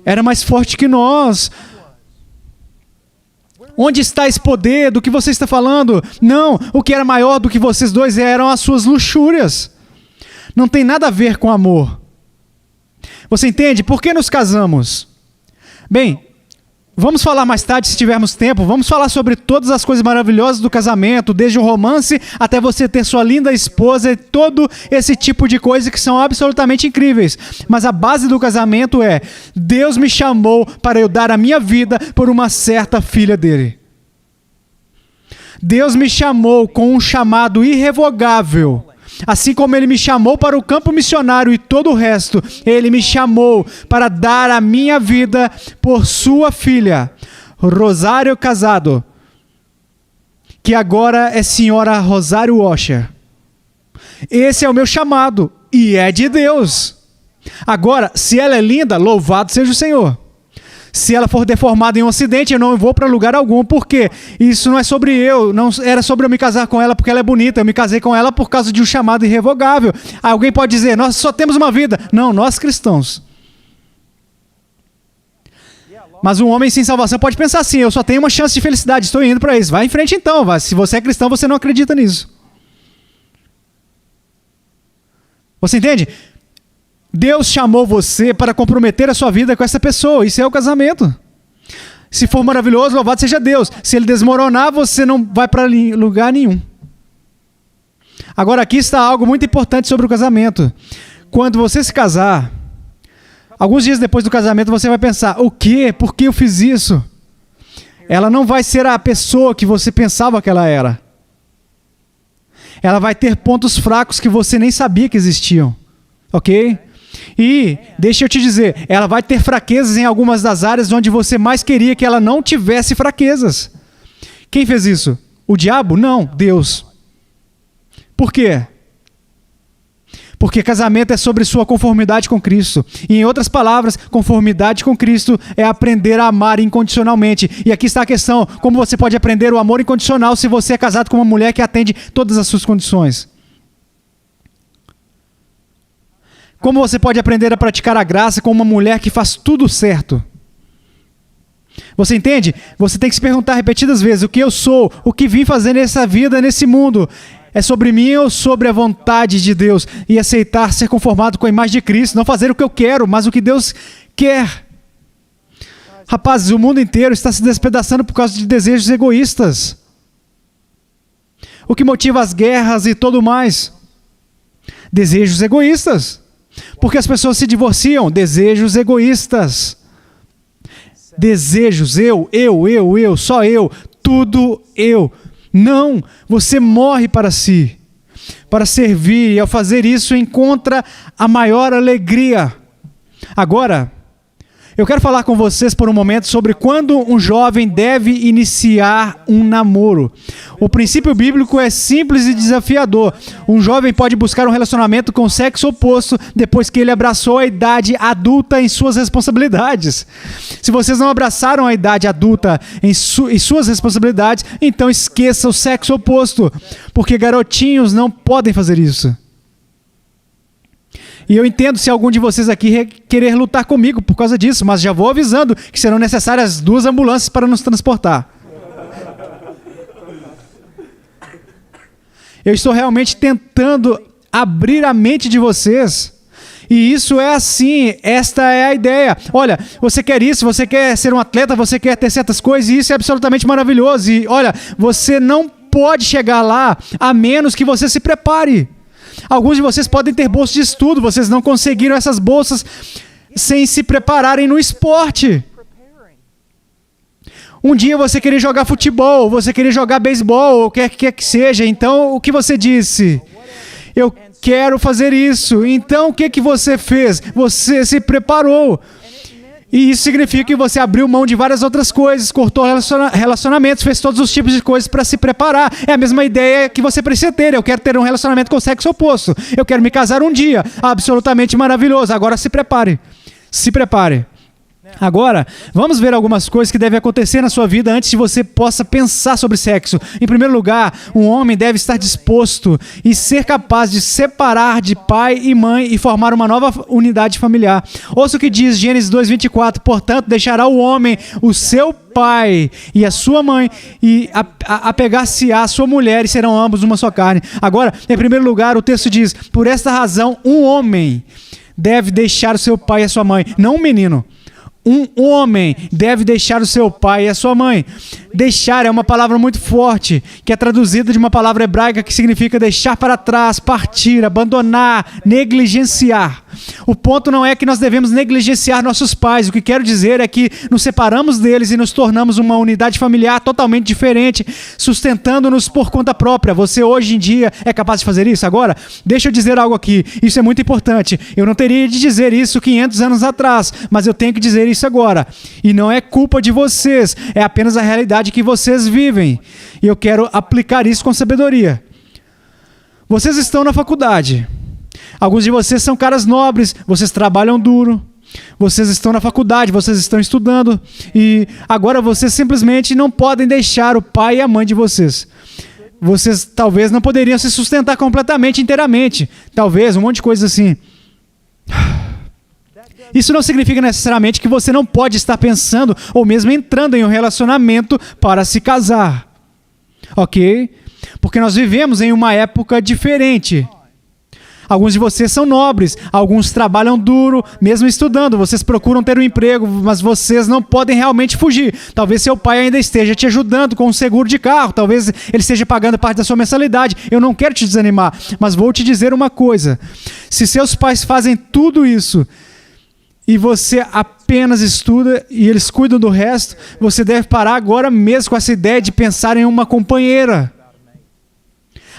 Era mais forte que nós. Onde está esse poder do que você está falando? Não, o que era maior do que vocês dois eram as suas luxúrias. Não tem nada a ver com amor. Você entende? Por que nos casamos? Bem, vamos falar mais tarde, se tivermos tempo. Vamos falar sobre todas as coisas maravilhosas do casamento, desde o romance até você ter sua linda esposa e todo esse tipo de coisa que são absolutamente incríveis. Mas a base do casamento é: Deus me chamou para eu dar a minha vida por uma certa filha dele. Deus me chamou com um chamado irrevogável. Assim como Ele me chamou para o campo missionário e todo o resto, Ele me chamou para dar a minha vida por sua filha, Rosário Casado, que agora é senhora Rosário Washer. Esse é o meu chamado e é de Deus. Agora, se ela é linda, louvado seja o Senhor. Se ela for deformada em um acidente, eu não vou para lugar algum. Por quê? Isso não é sobre eu. Não era sobre eu me casar com ela porque ela é bonita. Eu me casei com ela por causa de um chamado irrevogável. Alguém pode dizer, nós só temos uma vida. Não, nós cristãos. Mas um homem sem salvação pode pensar assim, eu só tenho uma chance de felicidade, estou indo para isso. Vai em frente então. Vai. Se você é cristão, você não acredita nisso. Você entende? Deus chamou você para comprometer a sua vida com essa pessoa. Isso é o casamento. Se for maravilhoso, louvado seja Deus. Se ele desmoronar, você não vai para lugar nenhum. Agora aqui está algo muito importante sobre o casamento. Quando você se casar, alguns dias depois do casamento você vai pensar, o quê? Por que eu fiz isso? Ela não vai ser a pessoa que você pensava que ela era. Ela vai ter pontos fracos que você nem sabia que existiam. Ok? E, deixa eu te dizer, ela vai ter fraquezas em algumas das áreas onde você mais queria que ela não tivesse fraquezas. Quem fez isso? O diabo? Não, Deus. Por quê? Porque casamento é sobre sua conformidade com Cristo. E, em outras palavras, conformidade com Cristo é aprender a amar incondicionalmente. E aqui está a questão, como você pode aprender o amor incondicional se você é casado com uma mulher que atende todas as suas condições? Como você pode aprender a praticar a graça com uma mulher que faz tudo certo? Você entende? Você tem que se perguntar repetidas vezes, o que eu sou, o que vim fazer nessa vida, nesse mundo? É sobre mim ou sobre a vontade de Deus? E aceitar ser conformado com a imagem de Cristo, não fazer o que eu quero, mas o que Deus quer. Rapazes, o mundo inteiro está se despedaçando por causa de desejos egoístas. O que motiva as guerras e tudo mais? Desejos egoístas. Porque as pessoas se divorciam? Desejos egoístas. Desejos, eu, só eu, tudo eu. Não, você morre para si, para servir, e ao fazer isso encontra a maior alegria. Agora, eu quero falar com vocês por um momento sobre quando um jovem deve iniciar um namoro. O princípio bíblico é simples e desafiador. Um jovem pode buscar um relacionamento com o sexo oposto depois que ele abraçou a idade adulta em suas responsabilidades. Se vocês não abraçaram a idade adulta em suas responsabilidades, então esqueça o sexo oposto, porque garotinhos não podem fazer isso. E eu entendo se algum de vocês aqui querer lutar comigo por causa disso, mas já vou avisando que serão necessárias 2 ambulâncias para nos transportar. Eu estou realmente tentando abrir a mente de vocês. E isso é assim, esta é a ideia. Olha, você quer isso, você quer ser um atleta, você quer ter certas coisas, e isso é absolutamente maravilhoso. E olha, você não pode chegar lá a menos que você se prepare. Alguns de vocês podem ter bolsas de estudo, vocês não conseguiram essas bolsas sem se prepararem no esporte. Um dia você queria jogar futebol, você queria jogar beisebol, o que quer que seja, então o que você disse? Eu quero fazer isso. Então o que você fez? Você se preparou. E isso significa que você abriu mão de várias outras coisas, cortou relacionamentos, fez todos os tipos de coisas para se preparar. É a mesma ideia que você precisa ter. Eu quero ter um relacionamento com o sexo oposto. Eu quero me casar um dia. Absolutamente maravilhoso. Agora se prepare. Se prepare. Agora, vamos ver algumas coisas que devem acontecer na sua vida antes de você possa pensar sobre sexo. Em primeiro lugar, um homem deve estar disposto e ser capaz de separar de pai e mãe e formar uma nova unidade familiar. Ouça o que diz Gênesis 2:24. Portanto, deixará o homem o seu pai e a sua mãe e apegar-se-á a sua mulher e serão ambos uma só carne. Agora, em primeiro lugar, o texto diz, por esta razão, um homem deve deixar o seu pai e a sua mãe, não um menino. Um homem deve deixar o seu pai e a sua mãe. Deixar é uma palavra muito forte, que é traduzida de uma palavra hebraica que significa deixar para trás, partir, abandonar, negligenciar. O ponto não é que nós devemos negligenciar nossos pais. O que quero dizer é que nos separamos deles e nos tornamos uma unidade familiar totalmente diferente, sustentando-nos por conta própria. Você hoje em dia é capaz de fazer isso? Agora, deixa eu dizer algo aqui. Isso é muito importante. Eu não teria de dizer isso 500 anos atrás, mas eu tenho que dizer isso agora. E não é culpa de vocês, é apenas a realidade que vocês vivem. E eu quero aplicar isso com sabedoria. Vocês estão na faculdade. Alguns de vocês são caras nobres, vocês trabalham duro, vocês estão na faculdade, vocês estão estudando, e agora vocês simplesmente não podem deixar o pai e a mãe de vocês. Vocês talvez não poderiam se sustentar completamente, inteiramente. Talvez, um monte de coisa assim. Isso não significa necessariamente que você não pode estar pensando ou mesmo entrando em um relacionamento para se casar. Ok? Porque nós vivemos em uma época diferente. Alguns de vocês são nobres, alguns trabalham duro, mesmo estudando, vocês procuram ter um emprego, mas vocês não podem realmente fugir. Talvez seu pai ainda esteja te ajudando com um seguro de carro, talvez ele esteja pagando parte da sua mensalidade. Eu não quero te desanimar, mas vou te dizer uma coisa. Se seus pais fazem tudo isso e você apenas estuda e eles cuidam do resto, você deve parar agora mesmo com essa ideia de pensar em uma companheira.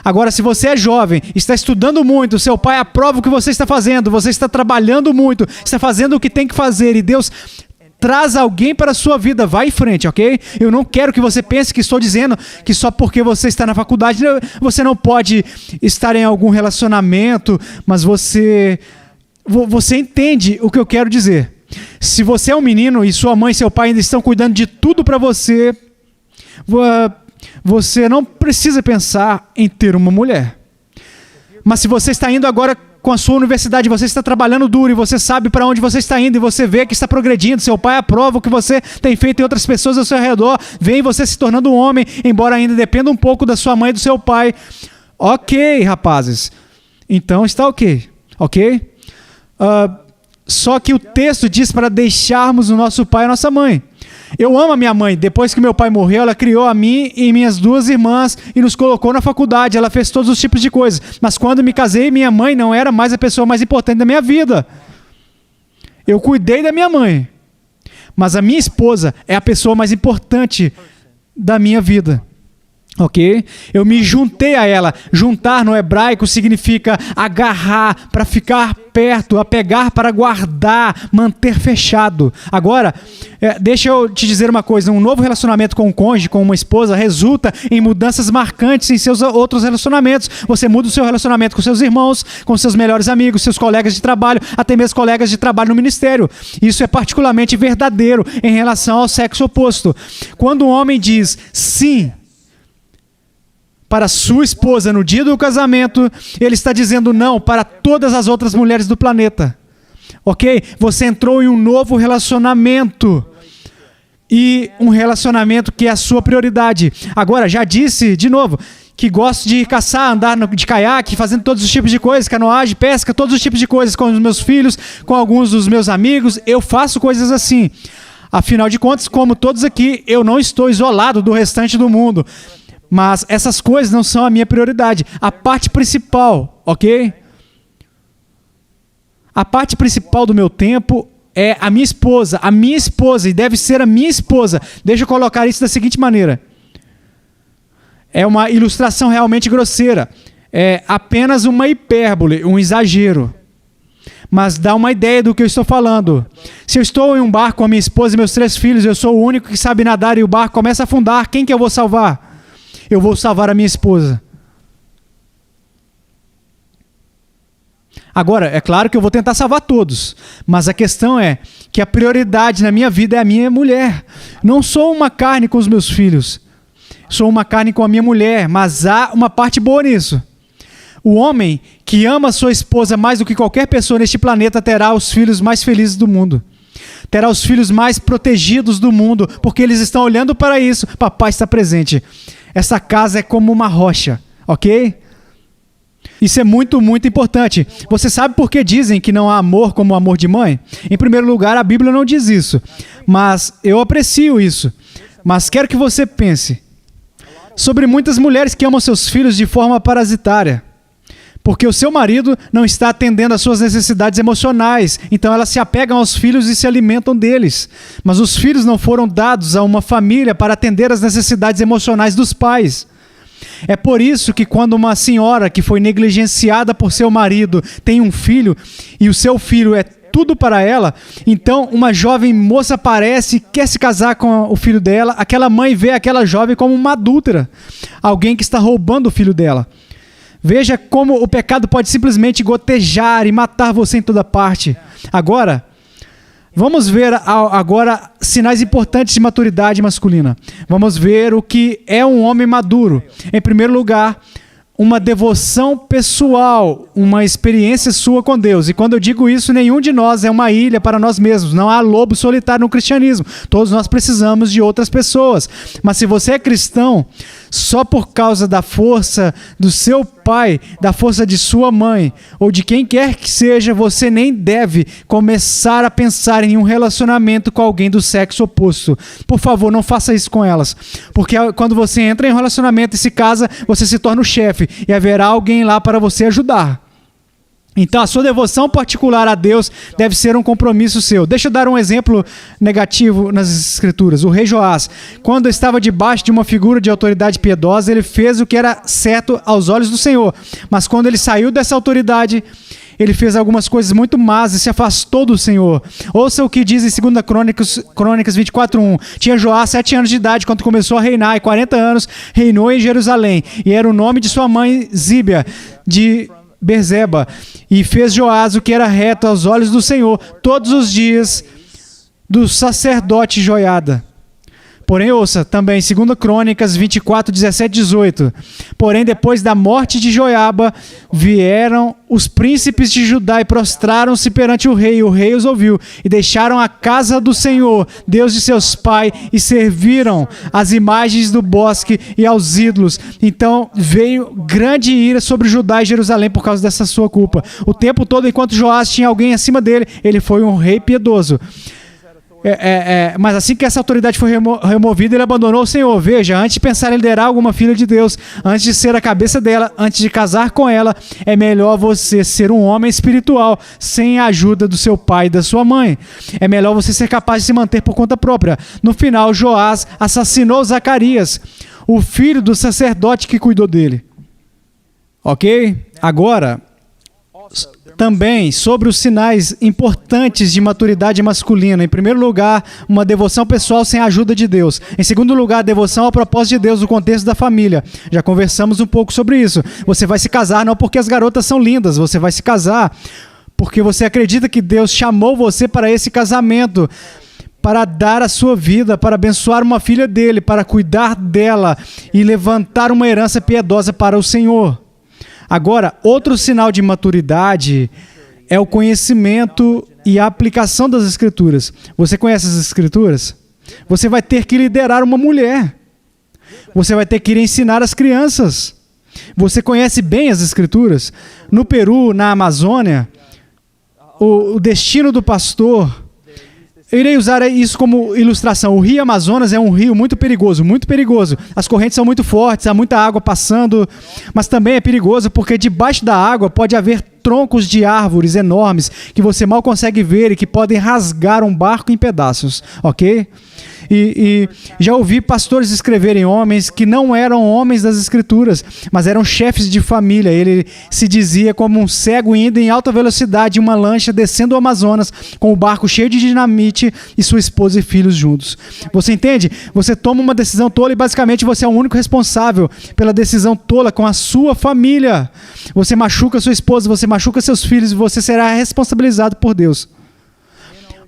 Agora, se você é jovem, está estudando muito, seu pai aprova o que você está fazendo, você está trabalhando muito, está fazendo o que tem que fazer e Deus traz alguém para a sua vida, vai em frente, ok? Eu não quero que você pense que estou dizendo que só porque você está na faculdade você não pode estar em algum relacionamento, mas você entende o que eu quero dizer. Se você é um menino e sua mãe e seu pai ainda estão cuidando de tudo para você, você não precisa pensar em ter uma mulher. Mas se você está indo agora com a sua universidade, você está trabalhando duro e você sabe para onde você está indo e você vê que está progredindo, seu pai aprova o que você tem feito em outras pessoas ao seu redor, vê você se tornando um homem, embora ainda dependa um pouco da sua mãe e do seu pai. Ok, rapazes. Então está ok. Ok? Só que o texto diz para deixarmos o nosso pai e a nossa mãe. Eu amo a minha mãe. Depois que meu pai morreu, ela criou a mim e minhas duas irmãs e nos colocou na faculdade. Ela fez todos os tipos de coisas. Mas quando me casei, minha mãe não era mais a pessoa mais importante da minha vida. Eu cuidei da minha mãe. Mas a minha esposa é a pessoa mais importante da minha vida. Ok? Eu me juntei a ela. Juntar no hebraico significa agarrar, para ficar perto, apegar para guardar, manter fechado. Agora, deixa eu te dizer uma coisa. Um novo relacionamento com um cônjuge, com uma esposa, resulta em mudanças marcantes em seus outros relacionamentos. Você muda o seu relacionamento com seus irmãos, com seus melhores amigos, seus colegas de trabalho, até mesmo colegas de trabalho no ministério. Isso é particularmente verdadeiro em relação ao sexo oposto. Quando um homem diz sim para sua esposa no dia do casamento, ele está dizendo não para todas as outras mulheres do planeta. Ok? Você entrou em um novo relacionamento. E um relacionamento que é a sua prioridade. Agora, já disse, de novo, que gosto de caçar, andar de caiaque, fazendo todos os tipos de coisas, canoagem, pesca, todos os tipos de coisas com os meus filhos, com alguns dos meus amigos. Eu faço coisas assim. Afinal de contas, como todos aqui, eu não estou isolado do restante do mundo. Mas essas coisas não são a minha prioridade. A parte principal, ok? A parte principal do meu tempo é a minha esposa, e deve ser a minha esposa. Deixa eu colocar isso da seguinte maneira. É uma ilustração realmente grosseira. É apenas uma hipérbole, um exagero. Mas dá uma ideia do que eu estou falando. Se eu estou em um barco com a minha esposa e meus 3 filhos, eu sou o único que sabe nadar e o barco começa a afundar, quem que eu vou salvar? Eu vou salvar a minha esposa. Agora, é claro que eu vou tentar salvar todos, mas a questão é que a prioridade na minha vida é a minha mulher. Não sou uma carne com os meus filhos, sou uma carne com a minha mulher, mas há uma parte boa nisso. O homem que ama sua esposa mais do que qualquer pessoa neste planeta terá os filhos mais felizes do mundo. Terá os filhos mais protegidos do mundo, porque eles estão olhando para isso. Papai está presente. Essa casa é como uma rocha, ok? Isso é muito, muito importante. Você sabe por que dizem que não há amor como o amor de mãe? Em primeiro lugar, a Bíblia não diz isso, mas eu aprecio isso. Mas quero que você pense sobre muitas mulheres que amam seus filhos de forma parasitária, porque o seu marido não está atendendo às suas necessidades emocionais, então elas se apegam aos filhos e se alimentam deles. Mas os filhos não foram dados a uma família para atender às necessidades emocionais dos pais. É por isso que quando uma senhora que foi negligenciada por seu marido tem um filho, e o seu filho é tudo para ela, então uma jovem moça aparece e quer se casar com o filho dela, aquela mãe vê aquela jovem como uma adúltera, alguém que está roubando o filho dela. Veja como o pecado pode simplesmente gotejar e matar você em toda parte. Agora, vamos ver agora sinais importantes de maturidade masculina. Vamos ver o que é um homem maduro. Em primeiro lugar, uma devoção pessoal, uma experiência sua com Deus. E quando eu digo isso, nenhum de nós é uma ilha para nós mesmos. Não há lobo solitário no cristianismo. Todos nós precisamos de outras pessoas. Mas se você é cristão, só por causa da força do seu pai, da força de sua mãe, ou de quem quer que seja, você nem deve começar a pensar em um relacionamento com alguém do sexo oposto. Por favor, não faça isso com elas. Porque quando você entra em um relacionamento e se casa, você se torna o chefe e haverá alguém lá para você ajudar. Então, a sua devoção particular a Deus deve ser um compromisso seu. Deixa eu dar um exemplo negativo nas Escrituras. O rei Joás, quando estava debaixo de uma figura de autoridade piedosa, ele fez o que era certo aos olhos do Senhor. Mas quando ele saiu dessa autoridade, ele fez algumas coisas muito más e se afastou do Senhor. Ouça o que diz em 2 Crônicas 24:1. Tinha Joás 7 anos de idade quando começou a reinar, e 40 anos reinou em Jerusalém. E era o nome de sua mãe Zíbia, de Berzeba, e fez Joás o que era reto aos olhos do Senhor todos os dias do sacerdote Joiada. Porém, ouça também 2 Crônicas 24, 17, 18. Porém, depois da morte de Joiaba, vieram os príncipes de Judá e prostraram-se perante o rei. O rei os ouviu e deixaram a casa do Senhor, Deus de seus pais, e serviram as imagens do bosque e aos ídolos. Então veio grande ira sobre Judá e Jerusalém por causa dessa sua culpa. O tempo todo, enquanto Joás tinha alguém acima dele, ele foi um rei piedoso. Mas assim que essa autoridade foi removida, ele abandonou o Senhor. Veja, antes de pensar em liderar alguma filha de Deus, antes de ser a cabeça dela, antes de casar com ela, é melhor você ser um homem espiritual sem a ajuda do seu pai e da sua mãe. É melhor você ser capaz de se manter por conta própria. No final, Joás assassinou Zacarias, o filho do sacerdote que cuidou dele. Ok? Agora, também sobre os sinais importantes de maturidade masculina. Em primeiro lugar, uma devoção pessoal sem a ajuda de Deus. Em segundo lugar, a devoção ao propósito de Deus no contexto da família. Já conversamos um pouco sobre isso. Você vai se casar não porque as garotas são lindas, você vai se casar porque você acredita que Deus chamou você para esse casamento, para dar a sua vida, para abençoar uma filha dele, para cuidar dela e levantar uma herança piedosa para o Senhor. Agora, outro sinal de maturidade é o conhecimento e a aplicação das Escrituras. Você conhece as Escrituras? Você vai ter que liderar uma mulher. Você vai ter que ir ensinar as crianças. Você conhece bem as Escrituras? No Peru, na Amazônia, o destino do pastor... Eu irei usar isso como ilustração. O rio Amazonas é um rio muito perigoso, muito perigoso. As correntes são muito fortes, há muita água passando, mas também é perigoso porque debaixo da água pode haver troncos de árvores enormes que você mal consegue ver e que podem rasgar um barco em pedaços, ok? E já ouvi pastores escreverem homens que não eram homens das Escrituras, mas eram chefes de família. Ele se dizia como um cego indo em alta velocidade em uma lancha descendo o Amazonas com o barco cheio de dinamite e sua esposa e filhos juntos. Você entende? Você toma uma decisão tola e basicamente você é o único responsável pela decisão tola com a sua família. Você machuca sua esposa, você machuca seus filhos e você será responsabilizado por Deus.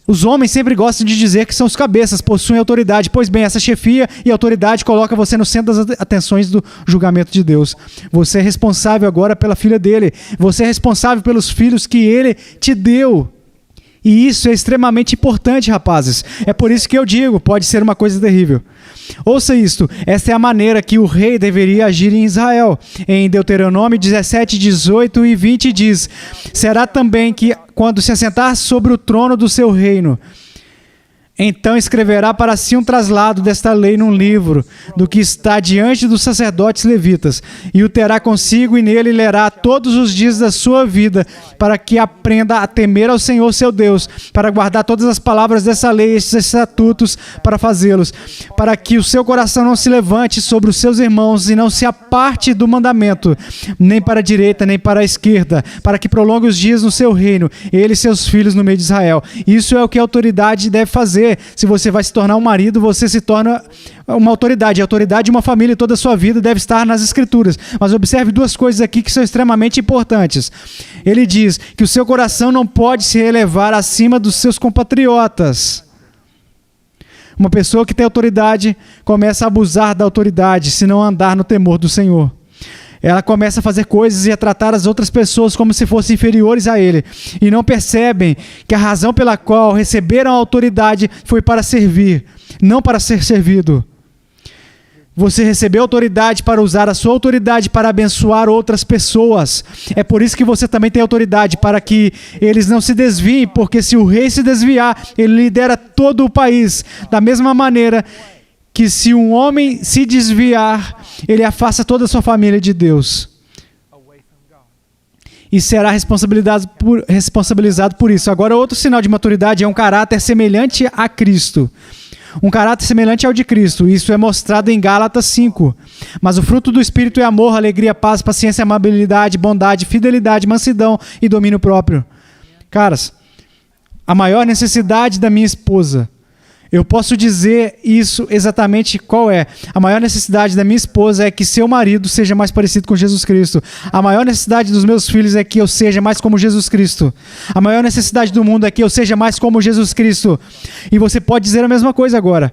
Os homens sempre gostam de dizer que são os cabeças, possuem autoridade. Pois bem, essa chefia e autoridade coloca você no centro das atenções do julgamento de Deus. Você é responsável agora pela filha dele. Você é responsável pelos filhos que ele te deu. E isso é extremamente importante, rapazes. É por isso que eu digo, pode ser uma coisa terrível. Ouça isto, esta é a maneira que o rei deveria agir em Israel. Em Deuteronômio 17, 18 e 20 diz: será também que quando se assentar sobre o trono do seu reino, então escreverá para si um traslado desta lei num livro, do que está diante dos sacerdotes levitas, e o terá consigo, e nele lerá todos os dias da sua vida, para que aprenda a temer ao Senhor seu Deus, para guardar todas as palavras dessa lei e estes estatutos, para fazê-los, para que o seu coração não se levante sobre os seus irmãos, e não se aparte do mandamento, nem para a direita, nem para a esquerda, para que prolongue os dias no seu reino, ele e seus filhos no meio de Israel. Isso é o que a autoridade deve fazer. Se você vai se tornar um marido, você se torna uma autoridade. A autoridade de uma família e toda a sua vida deve estar nas Escrituras. Mas observe duas coisas aqui que são extremamente importantes. Ele diz que o seu coração não pode se elevar acima dos seus compatriotas. Uma pessoa que tem autoridade começa a abusar da autoridade, se não andar no temor do Senhor. Ela começa a fazer coisas e a tratar as outras pessoas como se fossem inferiores a ele. E não percebem que a razão pela qual receberam a autoridade foi para servir, não para ser servido. Você recebeu autoridade para usar a sua autoridade para abençoar outras pessoas. É por isso que você também tem autoridade, para que eles não se desviem, porque se o rei se desviar, ele lidera todo o país. Da mesma maneira que se um homem se desviar, ele afasta toda a sua família de Deus. E será responsabilizado por isso. Agora, outro sinal de maturidade é um caráter semelhante a Cristo. Um caráter semelhante ao de Cristo. Isso é mostrado em Gálatas 5. Mas o fruto do Espírito é amor, alegria, paz, paciência, amabilidade, bondade, fidelidade, mansidão e domínio próprio. Caras, a maior necessidade da minha esposa, eu posso dizer isso exatamente qual é. A maior necessidade da minha esposa é que seu marido seja mais parecido com Jesus Cristo. A maior necessidade dos meus filhos é que eu seja mais como Jesus Cristo. A maior necessidade do mundo é que eu seja mais como Jesus Cristo. E você pode dizer a mesma coisa agora.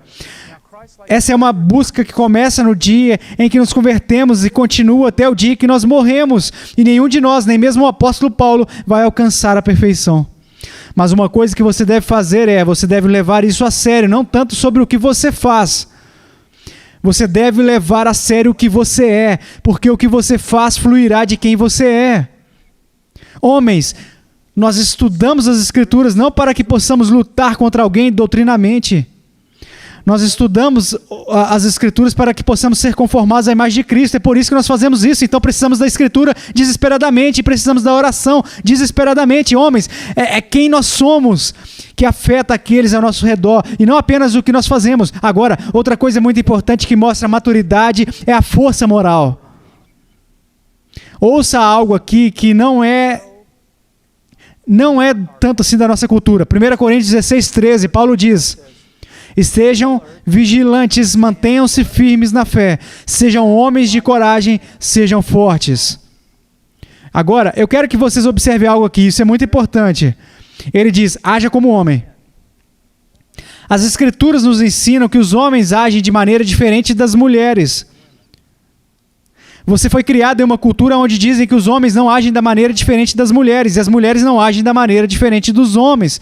Essa é uma busca que começa no dia em que nos convertemos e continua até o dia que nós morremos. E nenhum de nós, nem mesmo o apóstolo Paulo, vai alcançar a perfeição. Mas uma coisa que você deve fazer você deve levar isso a sério, não tanto sobre o que você faz. Você deve levar a sério o que você é, porque o que você faz fluirá de quem você é. Homens, nós estudamos as Escrituras não para que possamos lutar contra alguém doutrinamente. Nós estudamos as Escrituras para que possamos ser conformados à imagem de Cristo. É por isso que nós fazemos isso. Então precisamos da Escritura desesperadamente. Precisamos da oração desesperadamente. Homens, é quem nós somos que afeta aqueles ao nosso redor. E não apenas o que nós fazemos. Agora, outra coisa muito importante que mostra a maturidade é a força moral. Ouça algo aqui que não é tanto assim da nossa cultura. 1 Coríntios 16:13, Paulo diz: estejam vigilantes, mantenham-se firmes na fé, sejam homens de coragem, sejam fortes. Agora, eu quero que vocês observem algo aqui, isso é muito importante. Ele diz, haja como homem. As Escrituras nos ensinam que os homens agem de maneira diferente das mulheres. Você foi criado em uma cultura onde dizem que os homens não agem da maneira diferente das mulheres e as mulheres não agem da maneira diferente dos homens.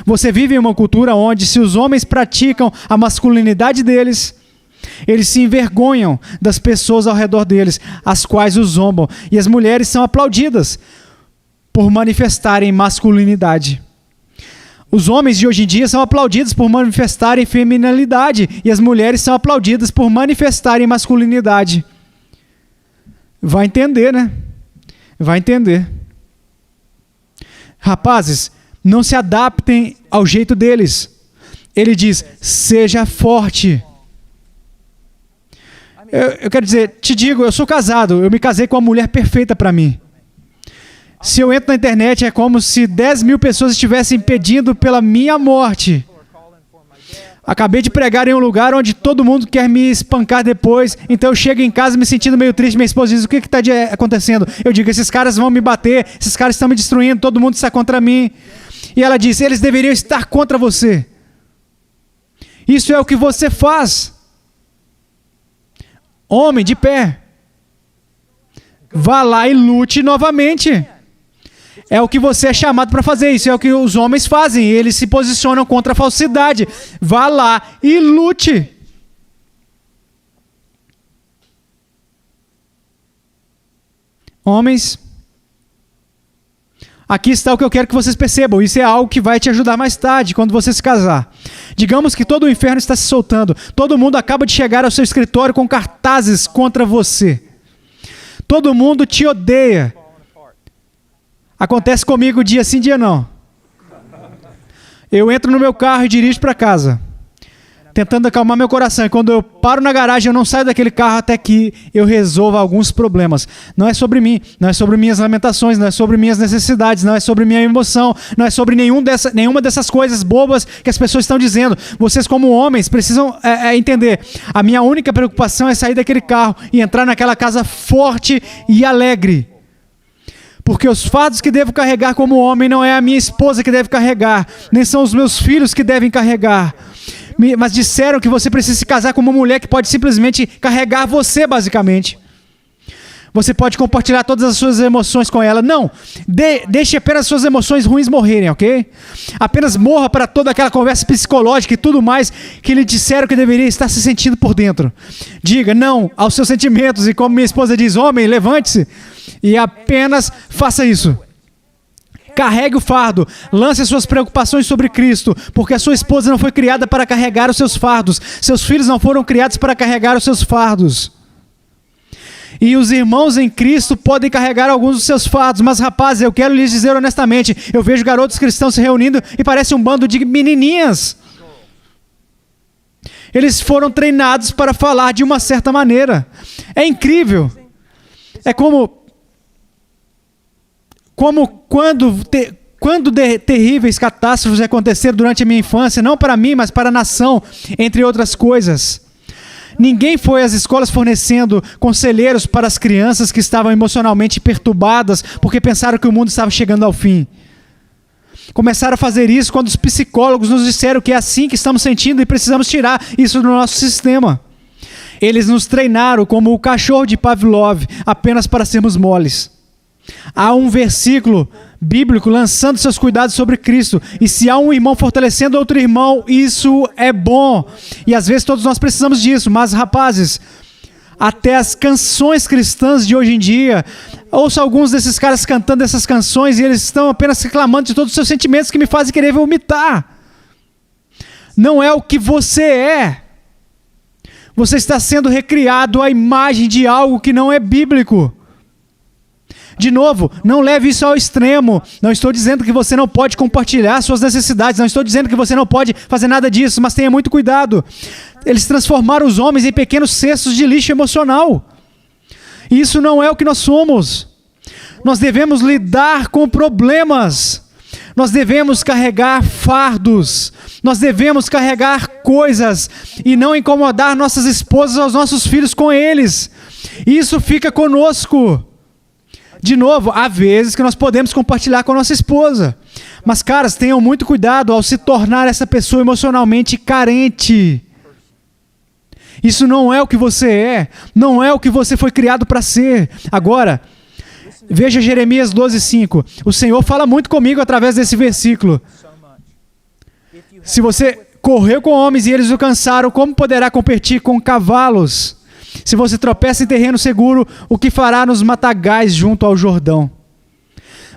Você vive em uma cultura onde, se os homens praticam a masculinidade deles, eles se envergonham das pessoas ao redor deles, as quais os zombam. E as mulheres são aplaudidas por manifestarem masculinidade. Os homens de hoje em dia são aplaudidos por manifestarem feminilidade e as mulheres são aplaudidas por manifestarem masculinidade. Vai entender, né? Vai entender. Rapazes, não se adaptem ao jeito deles. Ele diz, seja forte. Eu quero dizer, te digo, eu sou casado, eu me casei com uma mulher perfeita para mim. Se eu entro na internet, é como se 10 mil pessoas estivessem pedindo pela minha morte. Acabei de pregar em um lugar onde todo mundo quer me espancar depois, então eu chego em casa me sentindo meio triste, minha esposa diz, o que está acontecendo? Eu digo, esses caras vão me bater, esses caras estão me destruindo, todo mundo está contra mim. E ela diz, eles deveriam estar contra você. Isso é o que você faz. Homem, de pé. Vá lá e lute novamente. É o que você é chamado para fazer, isso é o que os homens fazem, eles se posicionam contra a falsidade. Vá lá e lute. Homens, aqui está o que eu quero que vocês percebam, isso é algo que vai te ajudar mais tarde, quando você se casar. Digamos que todo o inferno está se soltando, todo mundo acaba de chegar ao seu escritório com cartazes contra você. Todo mundo te odeia. Acontece comigo dia sim, dia não. Eu entro no meu carro e dirijo para casa, tentando acalmar meu coração. E quando eu paro na garagem, eu não saio daquele carro até que eu resolva alguns problemas. Não é sobre mim, não é sobre minhas lamentações, não é sobre minhas necessidades, não é sobre minha emoção, não é sobre nenhuma dessas coisas bobas que as pessoas estão dizendo. Vocês, como homens, precisam entender. A minha única preocupação é sair daquele carro e entrar naquela casa forte e alegre. Porque os fardos que devo carregar como homem não é a minha esposa que deve carregar, nem são os meus filhos que devem carregar. Mas disseram que você precisa se casar com uma mulher que pode simplesmente carregar você, basicamente. Você pode compartilhar todas as suas emoções com ela. Não. Deixe apenas suas emoções ruins morrerem, ok? Apenas morra para toda aquela conversa psicológica e tudo mais que lhe disseram que deveria estar se sentindo por dentro. Diga não aos seus sentimentos e, como minha esposa diz, homem, levante-se e apenas faça isso. Carregue o fardo, lance as suas preocupações sobre Cristo, porque a sua esposa não foi criada para carregar os seus fardos, seus filhos não foram criados para carregar os seus fardos. E os irmãos em Cristo podem carregar alguns dos seus fardos, mas rapazes, eu quero lhes dizer honestamente, eu vejo garotos cristãos se reunindo e parece um bando de menininhas. Eles foram treinados para falar de uma certa maneira. É incrível. É como quando terríveis catástrofes aconteceram durante a minha infância, não para mim, mas para a nação, entre outras coisas. Ninguém foi às escolas fornecendo conselheiros para as crianças que estavam emocionalmente perturbadas porque pensaram que o mundo estava chegando ao fim. Começaram a fazer isso quando os psicólogos nos disseram que é assim que estamos sentindo e precisamos tirar isso do nosso sistema. Eles nos treinaram como o cachorro de Pavlov, apenas para sermos moles. Há um versículo bíblico lançando seus cuidados sobre Cristo. E se há um irmão fortalecendo outro irmão, isso é bom. E às vezes todos nós precisamos disso. Mas rapazes, até as canções cristãs de hoje em dia, ouço alguns desses caras cantando essas canções e eles estão apenas reclamando de todos os seus sentimentos que me fazem querer vomitar. Não é o que você é. Você está sendo recriado à imagem de algo que não é bíblico. De novo, não leve isso ao extremo. Não estou dizendo que você não pode compartilhar suas necessidades. Não estou dizendo que você não pode fazer nada disso, mas tenha muito cuidado. Eles transformaram os homens em pequenos cestos de lixo emocional. E isso não é o que nós somos. Nós devemos lidar com problemas. Nós devemos carregar fardos. Nós devemos carregar coisas e não incomodar nossas esposas ou os nossos filhos com eles. Isso fica conosco. De novo, há vezes que nós podemos compartilhar com a nossa esposa. Mas, caras, tenham muito cuidado ao se tornar essa pessoa emocionalmente carente. Isso não é o que você é. Não é o que você foi criado para ser. Agora, veja Jeremias 12:5. O Senhor fala muito comigo através desse versículo. Se você correu com homens e eles o cansaram, como poderá competir com cavalos? Se você tropeça em terreno seguro, o que fará nos matagais junto ao Jordão?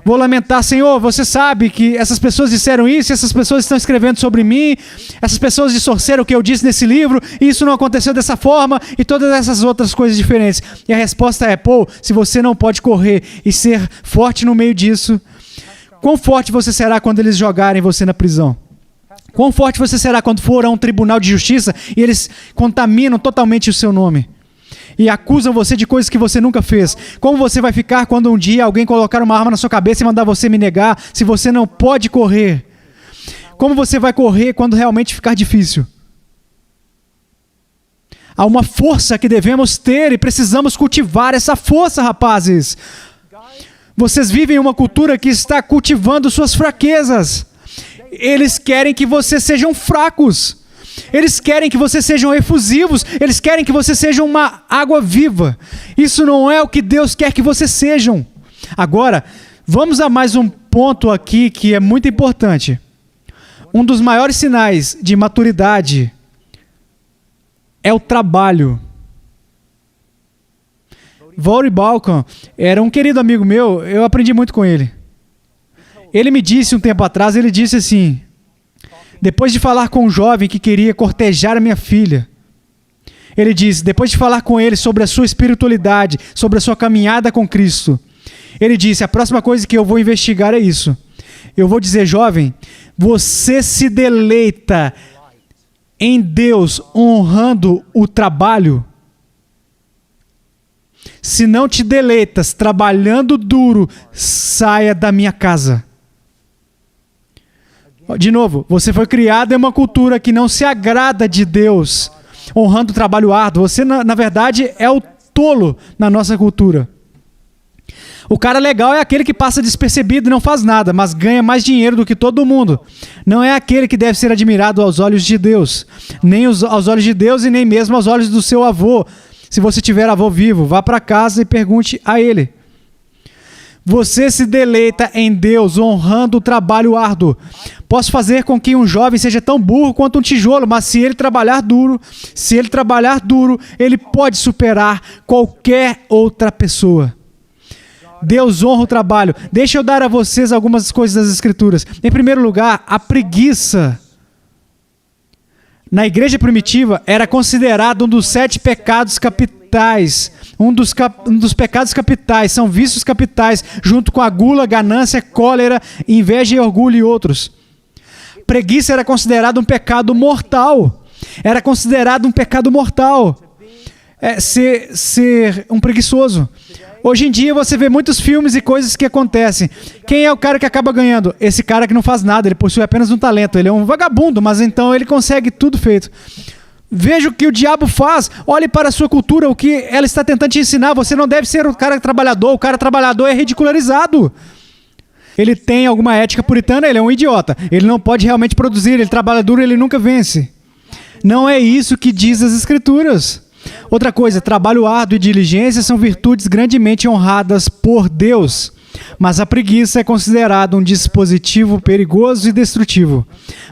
Vou lamentar, Senhor, você sabe que essas pessoas disseram isso, essas pessoas estão escrevendo sobre mim, essas pessoas distorceram o que eu disse nesse livro, e isso não aconteceu dessa forma, e todas essas outras coisas diferentes. E a resposta é, se você não pode correr e ser forte no meio disso, quão forte você será quando eles jogarem você na prisão? Quão forte você será quando for a um tribunal de justiça e eles contaminam totalmente o seu nome? E acusam você de coisas que você nunca fez. Como você vai ficar quando um dia alguém colocar uma arma na sua cabeça e mandar você me negar, se você não pode correr? Como você vai correr quando realmente ficar difícil? Há uma força que devemos ter e precisamos cultivar essa força, rapazes. Vocês vivem em uma cultura que está cultivando suas fraquezas. Eles querem que vocês sejam fracos. Eles querem que vocês sejam efusivos. Eles querem que vocês sejam uma água viva. Isso não é o que Deus quer que vocês sejam. Agora, vamos a mais um ponto aqui que é muito importante. Um dos maiores sinais de maturidade é o trabalho. Voddie Baucham era um querido amigo meu, eu aprendi muito com ele. Ele me disse um tempo atrás, ele disse assim, depois de falar com um jovem que queria cortejar a minha filha, ele disse, depois de falar com ele sobre a sua espiritualidade, sobre a sua caminhada com Cristo, ele disse, a próxima coisa que eu vou investigar é isso. Eu vou dizer, jovem, você se deleita em Deus honrando o trabalho? Se não te deleitas trabalhando duro, saia da minha casa. De novo, você foi criado em uma cultura que não se agrada de Deus, honrando o trabalho árduo. Você, na verdade, é o tolo na nossa cultura. O cara legal é aquele que passa despercebido e não faz nada, mas ganha mais dinheiro do que todo mundo. Não é aquele que deve ser admirado aos olhos de Deus, nem aos olhos de Deus e nem mesmo aos olhos do seu avô. Se você tiver avô vivo, vá para casa e pergunte a ele. Você se deleita em Deus, honrando o trabalho árduo. Posso fazer com que um jovem seja tão burro quanto um tijolo, mas se ele trabalhar duro, ele pode superar qualquer outra pessoa. Deus honra o trabalho. Deixa eu dar a vocês algumas coisas das Escrituras. Em primeiro lugar, a preguiça. Na igreja primitiva, era considerado um dos 7 pecados capitais. Um dos pecados capitais, são vícios capitais, junto com a gula, ganância, cólera, inveja e orgulho e outros. Preguiça era considerado um pecado mortal. Ser um preguiçoso. Hoje em dia você vê muitos filmes e coisas que acontecem. Quem é o cara que acaba ganhando? Esse cara que não faz nada, ele possui apenas um talento. Ele é um vagabundo, mas então ele consegue tudo feito. Veja o que o diabo faz. Olhe para a sua cultura, o que ela está tentando te ensinar. Você não deve ser um cara trabalhador. O cara trabalhador é ridicularizado. Ele tem alguma ética puritana, ele é um idiota. Ele não pode realmente produzir, ele trabalha duro, ele nunca vence. Não é isso que diz as Escrituras. Outra coisa, trabalho árduo e diligência são virtudes grandemente honradas por Deus. Mas a preguiça é considerada um dispositivo perigoso e destrutivo.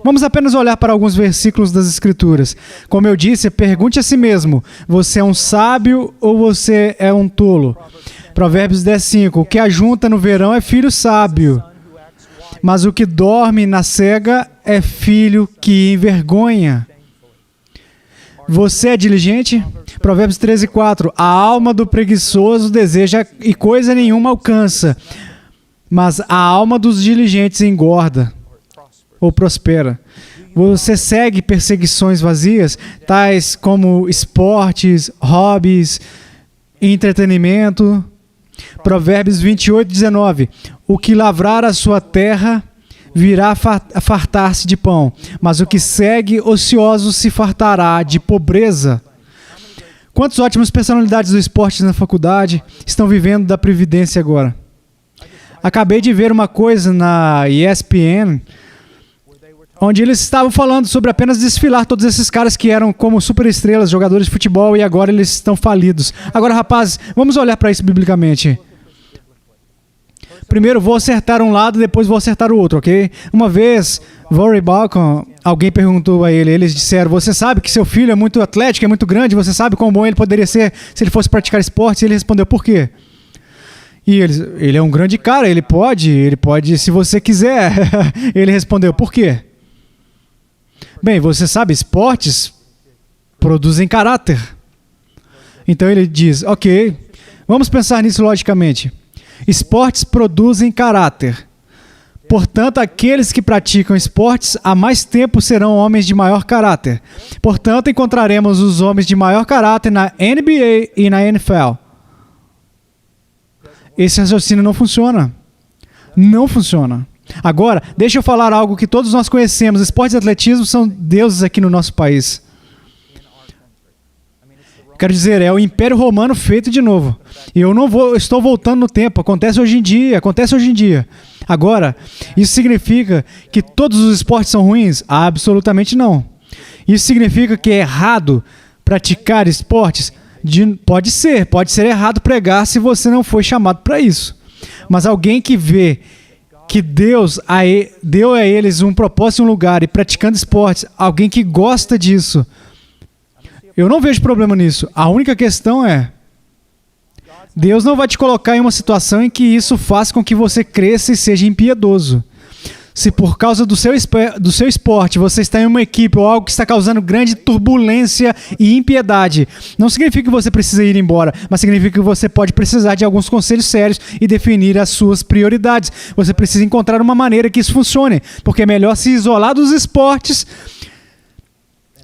Vamos apenas olhar para alguns versículos das Escrituras. Como eu disse, pergunte a si mesmo, você é um sábio ou você é um tolo? Provérbios 10:5, o que ajunta no verão é filho sábio, mas o que dorme na cega é filho que envergonha. Você é diligente? Provérbios 13:4. A alma do preguiçoso deseja e coisa nenhuma alcança, mas a alma dos diligentes engorda ou prospera. Você segue perseguições vazias, tais como esportes, hobbies, entretenimento. Provérbios 28:19. O que lavrar a sua terra virá a fartar-se de pão, mas o que segue ocioso se fartará de pobreza. Quantas ótimas personalidades do esporte na faculdade estão vivendo da previdência agora? Acabei de ver uma coisa na ESPN, onde eles estavam falando sobre apenas desfilar todos esses caras que eram como superestrelas, jogadores de futebol, e agora eles estão falidos. Agora, rapazes, vamos olhar para isso biblicamente. Primeiro vou acertar um lado, depois vou acertar o outro, ok? Uma vez, Rory Balcon, alguém perguntou a ele, eles disseram, você sabe que seu filho é muito atlético, é muito grande, você sabe quão bom ele poderia ser se ele fosse praticar esportes? E ele respondeu, por quê? E ele é um grande cara, ele pode se você quiser. Ele respondeu, por quê? Bem, você sabe, esportes produzem caráter. Então ele diz, ok, vamos pensar nisso logicamente. Esportes produzem caráter. Portanto, aqueles que praticam esportes há mais tempo serão homens de maior caráter. Portanto, encontraremos os homens de maior caráter na NBA e na NFL. Esse raciocínio não funciona. Não funciona. Agora, deixa eu falar algo que todos nós conhecemos. Esportes e atletismo são deuses aqui no nosso país. Quero dizer, é o Império Romano feito de novo. E eu estou voltando no tempo. Acontece hoje em dia. Agora, isso significa que todos os esportes são ruins? Absolutamente não. Isso significa que é errado praticar esportes? Pode ser errado pregar se você não foi chamado para isso. Mas alguém que vê que Deus deu a eles um propósito em um lugar e praticando esportes, alguém que gosta disso, eu não vejo problema nisso. A única questão é, Deus não vai te colocar em uma situação em que isso faça com que você cresça e seja impiedoso. Se por causa do seu esporte você está em uma equipe ou algo que está causando grande turbulência e impiedade, não significa que você precisa ir embora, mas significa que você pode precisar de alguns conselhos sérios e definir as suas prioridades. Você precisa encontrar uma maneira que isso funcione, porque é melhor se isolar dos esportes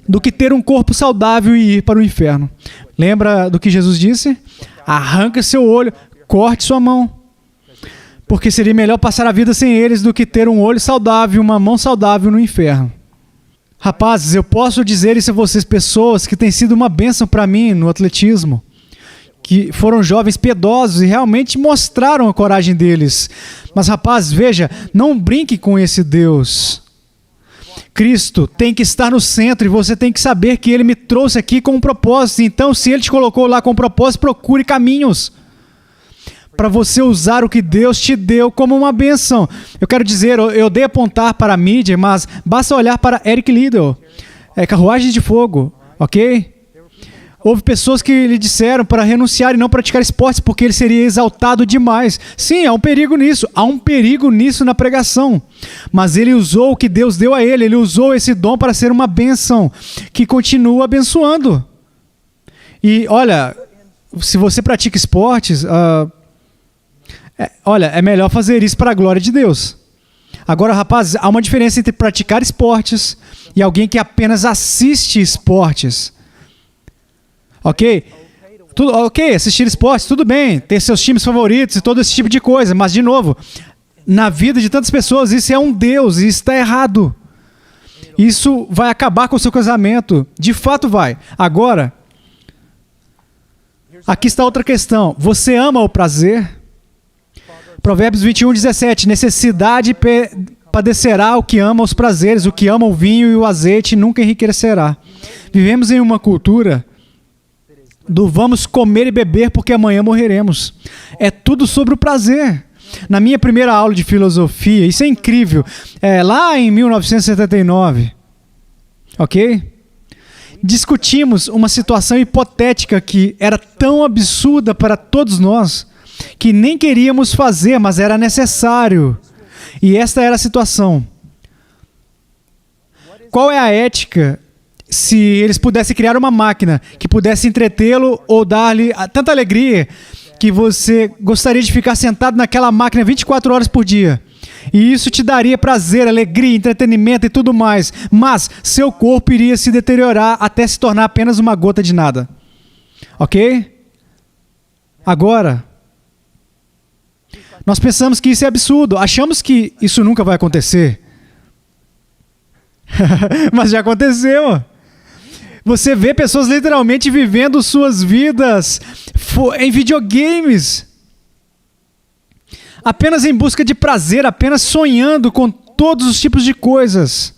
do que ter um corpo saudável e ir para o inferno. Lembra do que Jesus disse? Arranca seu olho, corte sua mão. Porque seria melhor passar a vida sem eles do que ter um olho saudável e uma mão saudável no inferno. Rapazes, eu posso dizer isso a vocês, pessoas que têm sido uma bênção para mim no atletismo, que foram jovens piedosos e realmente mostraram a coragem deles. Mas, rapazes, veja, não brinque com esse Deus. Cristo tem que estar no centro e você tem que saber que Ele me trouxe aqui com um propósito. Então, se Ele te colocou lá com um propósito, procure caminhos para você usar o que Deus te deu como uma bênção. Eu quero dizer, eu dei apontar para a mídia, mas basta olhar para Eric Liddell, Carruagens de Fogo, ok? Houve pessoas que lhe disseram para renunciar e não praticar esportes porque ele seria exaltado demais. Sim, há um perigo nisso na pregação. Mas ele usou o que Deus deu a ele usou esse dom para ser uma bênção que continua abençoando. E olha, se você pratica esportes, é melhor fazer isso para a glória de Deus. Agora, rapazes, há uma diferença entre praticar esportes e alguém que apenas assiste esportes. Ok? Assistir esportes, tudo bem, ter seus times favoritos e todo esse tipo de coisa, mas, de novo, na vida de tantas pessoas, isso é um Deus e isso está errado. Isso vai acabar com o seu casamento. De fato vai. Agora, aqui está outra questão. Você ama o prazer? Provérbios 21:17. Necessidade padecerá o que ama os prazeres, o que ama o vinho e o azeite nunca enriquecerá. Vivemos em uma cultura do vamos comer e beber porque amanhã morreremos. É tudo sobre o prazer. Na minha primeira aula de filosofia, isso é incrível, lá em 1979, ok? Discutimos uma situação hipotética que era tão absurda para todos nós, que nem queríamos fazer, mas era necessário. E esta era a situação. Qual é a ética se eles pudessem criar uma máquina que pudesse entretê-lo ou dar-lhe tanta alegria que você gostaria de ficar sentado naquela máquina 24 horas por dia? E isso te daria prazer, alegria, entretenimento e tudo mais, mas seu corpo iria se deteriorar até se tornar apenas uma gota de nada. Ok? Agora, nós pensamos que isso é absurdo, achamos que isso nunca vai acontecer. Mas já aconteceu. Você vê pessoas literalmente vivendo suas vidas em videogames, apenas em busca de prazer, apenas sonhando com todos os tipos de coisas.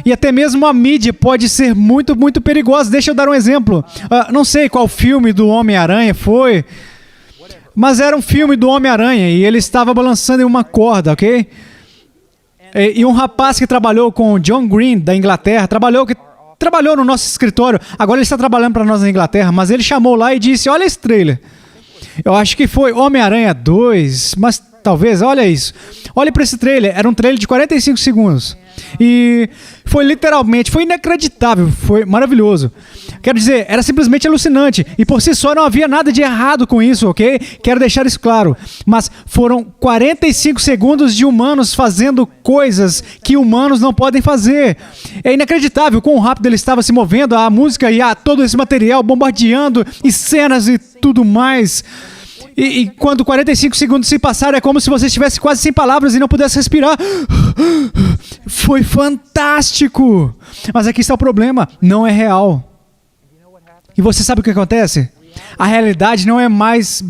E até mesmo a mídia pode ser muito, muito perigosa. Deixa eu dar um exemplo. Não sei qual filme do Homem-Aranha foi, mas era um filme do Homem-Aranha e ele estava balançando em uma corda, ok? E um rapaz que trabalhou com o John Green, da Inglaterra, trabalhou no nosso escritório, agora ele está trabalhando para nós na Inglaterra, mas ele chamou lá e disse, olha esse trailer. Eu acho que foi Homem-Aranha 2, mas talvez, olha isso. Olhe para esse trailer, era um trailer de 45 segundos. E foi inacreditável, foi maravilhoso. Quero dizer, era simplesmente alucinante. E por si só não havia nada de errado com isso, ok? Quero deixar isso claro. Mas foram 45 segundos de humanos fazendo coisas que humanos não podem fazer. É inacreditável quão rápido ele estava se movendo, a música e todo esse material bombardeando, e cenas e tudo mais. E quando 45 segundos se passaram, é como se você estivesse quase sem palavras e não pudesse respirar. Foi fantástico! Mas aqui está o problema, não é real. E você sabe o que acontece? A realidade não é mais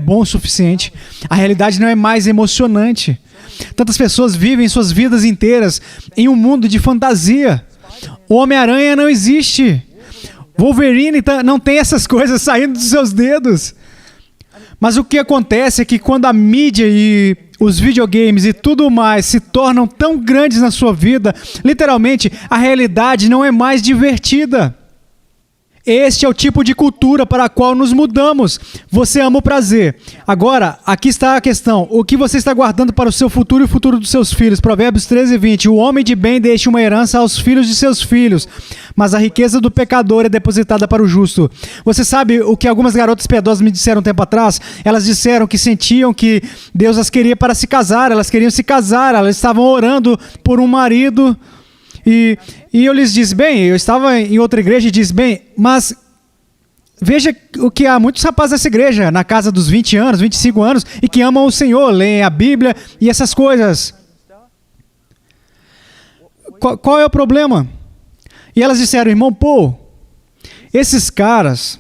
bom o suficiente. A realidade não é mais emocionante. Tantas pessoas vivem suas vidas inteiras em um mundo de fantasia. O Homem-Aranha não existe. Wolverine não tem essas coisas saindo dos seus dedos. Mas o que acontece é que quando a mídia e os videogames e tudo mais se tornam tão grandes na sua vida, literalmente, a realidade não é mais divertida. Este é o tipo de cultura para a qual nos mudamos. Você ama o prazer. Agora, aqui está a questão. O que você está guardando para o seu futuro e o futuro dos seus filhos? Provérbios 13:20. O homem de bem deixa uma herança aos filhos de seus filhos, mas a riqueza do pecador é depositada para o justo. Você sabe o que algumas garotas piedosas me disseram um tempo atrás? Elas disseram que sentiam que Deus as queria para se casar. Elas queriam se casar. Elas estavam orando por um marido. E eu lhes disse, eu estava em outra igreja e disse, mas veja o que há muitos rapazes dessa igreja, na casa dos 20 anos, 25 anos, e que amam o Senhor, leem a Bíblia e essas coisas. Qual é o problema? E elas disseram, irmão Paul, esses caras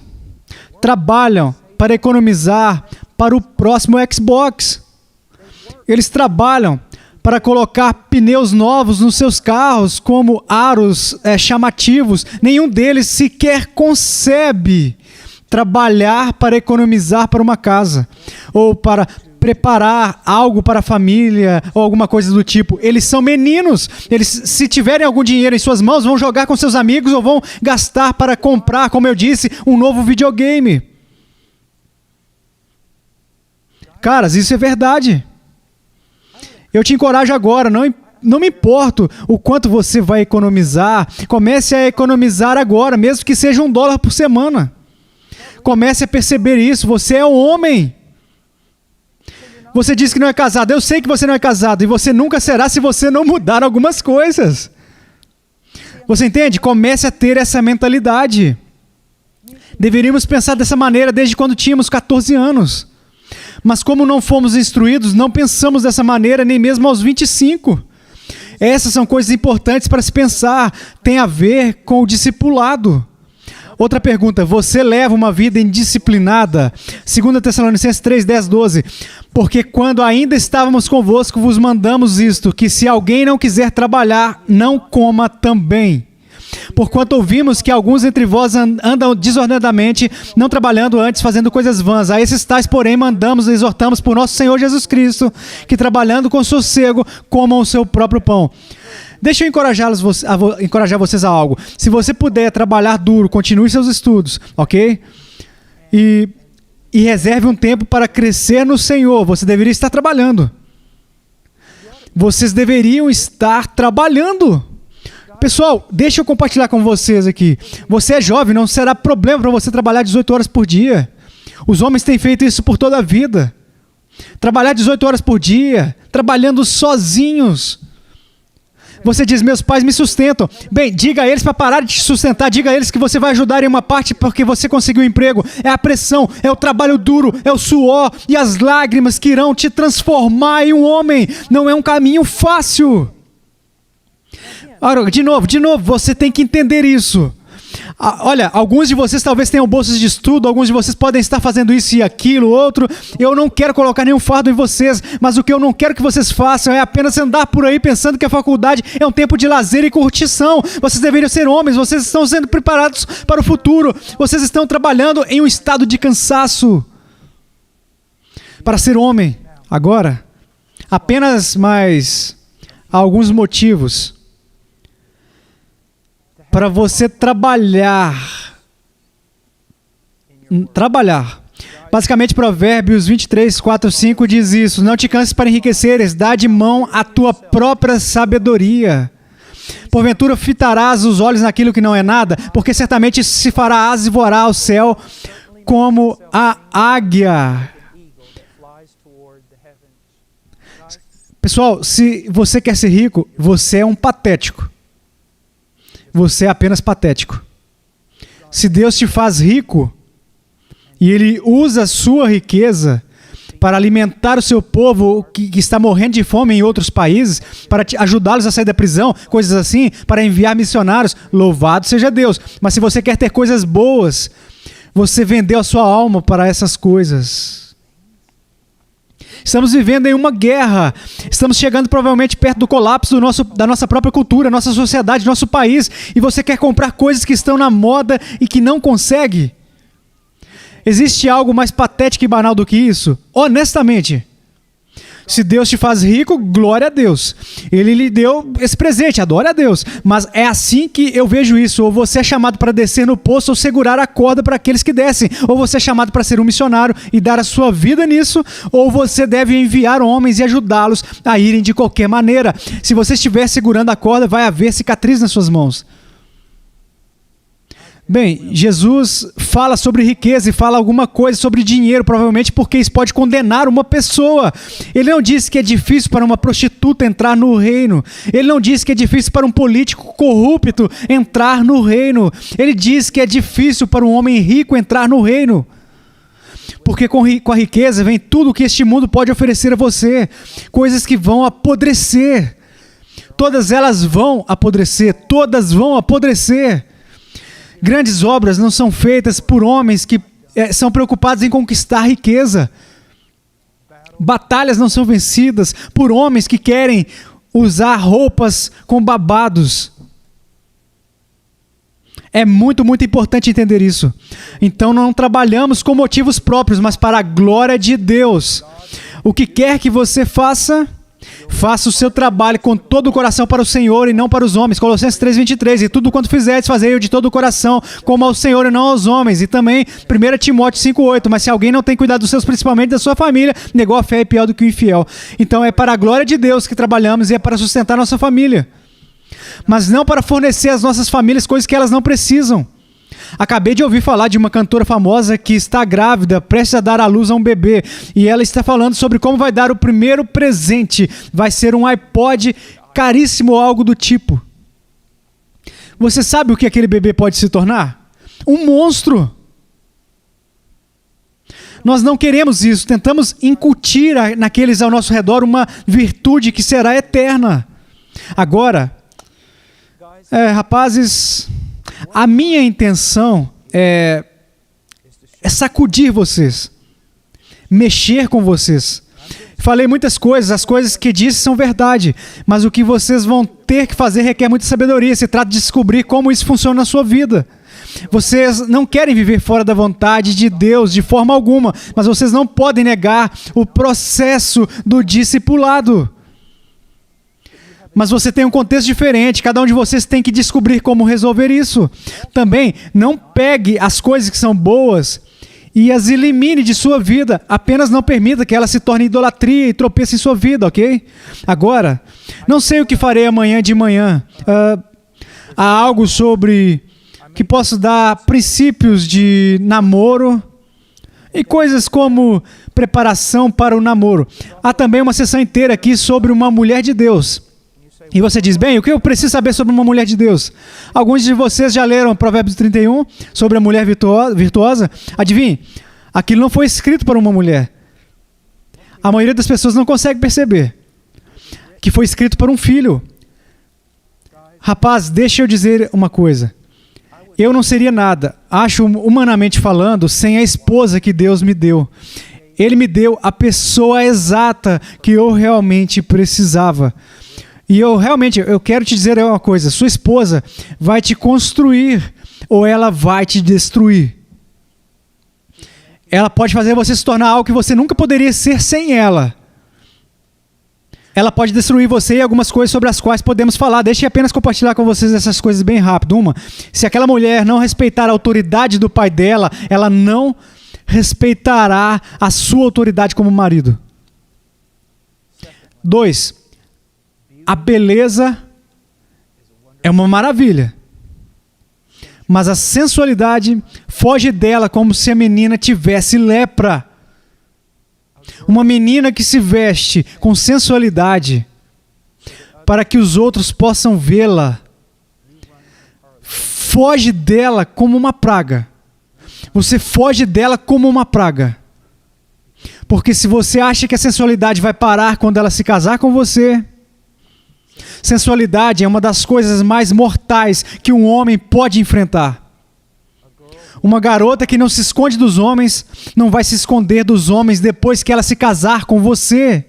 trabalham para economizar para o próximo Xbox. Eles trabalham para colocar pneus novos nos seus carros como aros chamativos. Nenhum deles sequer concebe trabalhar para economizar para uma casa ou para preparar algo para a família ou alguma coisa do tipo. Eles são meninos. Eles, se tiverem algum dinheiro em suas mãos, vão jogar com seus amigos ou vão gastar para comprar, como eu disse, um novo videogame. Caras, isso é verdade. Eu te encorajo agora, não me importo o quanto você vai economizar, comece a economizar agora, mesmo que seja $1 por semana. Comece a perceber isso, você é um homem. Você diz que não é casado, eu sei que você não é casado, e você nunca será se você não mudar algumas coisas. Você entende? Comece a ter essa mentalidade. Deveríamos pensar dessa maneira desde quando tínhamos 14 anos. Mas como não fomos instruídos, não pensamos dessa maneira nem mesmo aos 25. Essas são coisas importantes para se pensar. Tem a ver com o discipulado. Outra pergunta, você leva uma vida indisciplinada? 2 Tessalonicenses 3, 10, 12. Porque quando ainda estávamos convosco, vos mandamos isto, que se alguém não quiser trabalhar, não coma também. Porquanto ouvimos que alguns entre vós andam desordenadamente, não trabalhando antes, fazendo coisas vãs. A esses tais, porém, mandamos e exortamos por nosso Senhor Jesus Cristo, que trabalhando com sossego, comam o seu próprio pão. Deixa eu encorajar vocês a algo. Se você puder trabalhar duro, continue seus estudos, ok? E reserve um tempo para crescer no Senhor. Você deveria estar trabalhando. Vocês deveriam estar trabalhando. Pessoal, deixa eu compartilhar com vocês aqui. Você é jovem, não será problema para você trabalhar 18 horas por dia. Os homens têm feito isso por toda a vida. Trabalhar 18 horas por dia, trabalhando sozinhos. Você diz, meus pais me sustentam. Bem, diga a eles para parar de te sustentar. Diga a eles que você vai ajudar em uma parte porque você conseguiu um emprego. É a pressão, é o trabalho duro, é o suor e as lágrimas que irão te transformar em um homem. Não é um caminho fácil. Ora, de novo, você tem que entender isso. Olha, alguns de vocês talvez tenham bolsas de estudo, alguns de vocês podem estar fazendo isso e aquilo, outro. Eu não quero colocar nenhum fardo em vocês, mas o que eu não quero que vocês façam é apenas andar por aí pensando que a faculdade é um tempo de lazer e curtição. Vocês deveriam ser homens, vocês estão sendo preparados para o futuro. Vocês estão trabalhando em um estado de cansaço para ser homem. Agora, apenas mais alguns motivos para você trabalhar. Basicamente, Provérbios 23, 4, 5 diz isso. Não te canses para enriqueceres, dá de mão a tua própria sabedoria. Porventura fitarás os olhos naquilo que não é nada, porque certamente se fará asa e voará ao céu como a águia. Pessoal, se você quer ser rico, você é um patético. Você é apenas patético. Se Deus te faz rico e Ele usa a sua riqueza para alimentar o seu povo que está morrendo de fome em outros países, para ajudá-los a sair da prisão, coisas assim, para enviar missionários, louvado seja Deus. Mas se você quer ter coisas boas, você vendeu a sua alma para essas coisas. Estamos vivendo em uma guerra. Estamos chegando provavelmente perto do colapso da nossa própria cultura, nossa sociedade, nosso país. E você quer comprar coisas que estão na moda e que não consegue? Existe algo mais patético e banal do que isso? Honestamente. Se Deus te faz rico, glória a Deus. Ele lhe deu esse presente, adore a Deus. Mas é assim que eu vejo isso. Ou você é chamado para descer no poço ou segurar a corda para aqueles que descem. Ou você é chamado para ser um missionário e dar a sua vida nisso. Ou você deve enviar homens e ajudá-los a irem de qualquer maneira. Se você estiver segurando a corda, vai haver cicatriz nas suas mãos. Bem, Jesus fala sobre riqueza e fala alguma coisa sobre dinheiro, provavelmente porque isso pode condenar uma pessoa. Ele não disse que é difícil para uma prostituta entrar no reino. Ele não disse que é difícil para um político corrupto entrar no reino. Ele diz que é difícil para um homem rico entrar no reino. Porque com a riqueza vem tudo o que este mundo pode oferecer a você. Coisas que vão apodrecer. Todas elas vão apodrecer. Todas vão apodrecer. Grandes obras não são feitas por homens que são preocupados em conquistar riqueza. Batalhas não são vencidas por homens que querem usar roupas com babados. É muito, muito importante entender isso. Então não trabalhamos com motivos próprios, mas para a glória de Deus. O que quer que você faça, faça o seu trabalho com todo o coração para o Senhor e não para os homens. Colossenses 3:23. E tudo quanto fizerdes, fazei-o de todo o coração, como ao Senhor e não aos homens. E também 1 Timóteo 5:8. Mas se alguém não tem cuidado dos seus, principalmente da sua família, negou a fé é pior do que o infiel. Então é para a glória de Deus que trabalhamos e é para sustentar nossa família. Mas não para fornecer às nossas famílias coisas que elas não precisam. Acabei de ouvir falar de uma cantora famosa que está grávida, prestes a dar à luz a um bebê. E ela está falando sobre como vai dar o primeiro presente. Vai ser um iPod caríssimo ou algo do tipo. Você sabe o que aquele bebê pode se tornar? Um monstro. Nós não queremos isso. Tentamos incutir naqueles ao nosso redor uma virtude que será eterna. Agora, rapazes, a minha intenção é sacudir vocês, mexer com vocês. Falei muitas coisas, as coisas que disse são verdade, mas o que vocês vão ter que fazer requer muita sabedoria. Se trata de descobrir como isso funciona na sua vida. Vocês não querem viver fora da vontade de Deus de forma alguma, mas vocês não podem negar o processo do discipulado. Mas você tem um contexto diferente, cada um de vocês tem que descobrir como resolver isso. Também, não pegue as coisas que são boas e as elimine de sua vida. Apenas não permita que elas se tornem idolatria e tropeçem em sua vida, ok? Agora, não sei o que farei amanhã de manhã. Há algo sobre que posso dar princípios de namoro e coisas como preparação para o namoro. Há também uma sessão inteira aqui sobre uma mulher de Deus. E você diz, bem, o que eu preciso saber sobre uma mulher de Deus? Alguns de vocês já leram Provérbios 31 sobre a mulher virtuosa? Adivinhe, aquilo não foi escrito para uma mulher. A maioria das pessoas não consegue perceber que foi escrito para um filho. Rapaz, deixa eu dizer uma coisa. Eu não seria nada, acho humanamente falando, sem a esposa que Deus me deu. Ele me deu a pessoa exata que eu realmente precisava. E eu quero te dizer uma coisa, sua esposa vai te construir ou ela vai te destruir. Ela pode fazer você se tornar algo que você nunca poderia ser sem ela. Ela pode destruir você e algumas coisas sobre as quais podemos falar. Deixe eu apenas compartilhar com vocês essas coisas bem rápido. Uma, se aquela mulher não respeitar a autoridade do pai dela, ela não respeitará a sua autoridade como marido. 2, a beleza é uma maravilha, mas a sensualidade foge dela como se a menina tivesse lepra. Uma menina que se veste com sensualidade para que os outros possam vê-la, foge dela como uma praga. Você foge dela como uma praga. Porque se você acha que a sensualidade vai parar quando ela se casar com você, sensualidade é uma das coisas mais mortais que um homem pode enfrentar. Uma garota que não se esconde dos homens, não vai se esconder dos homens depois que ela se casar com você.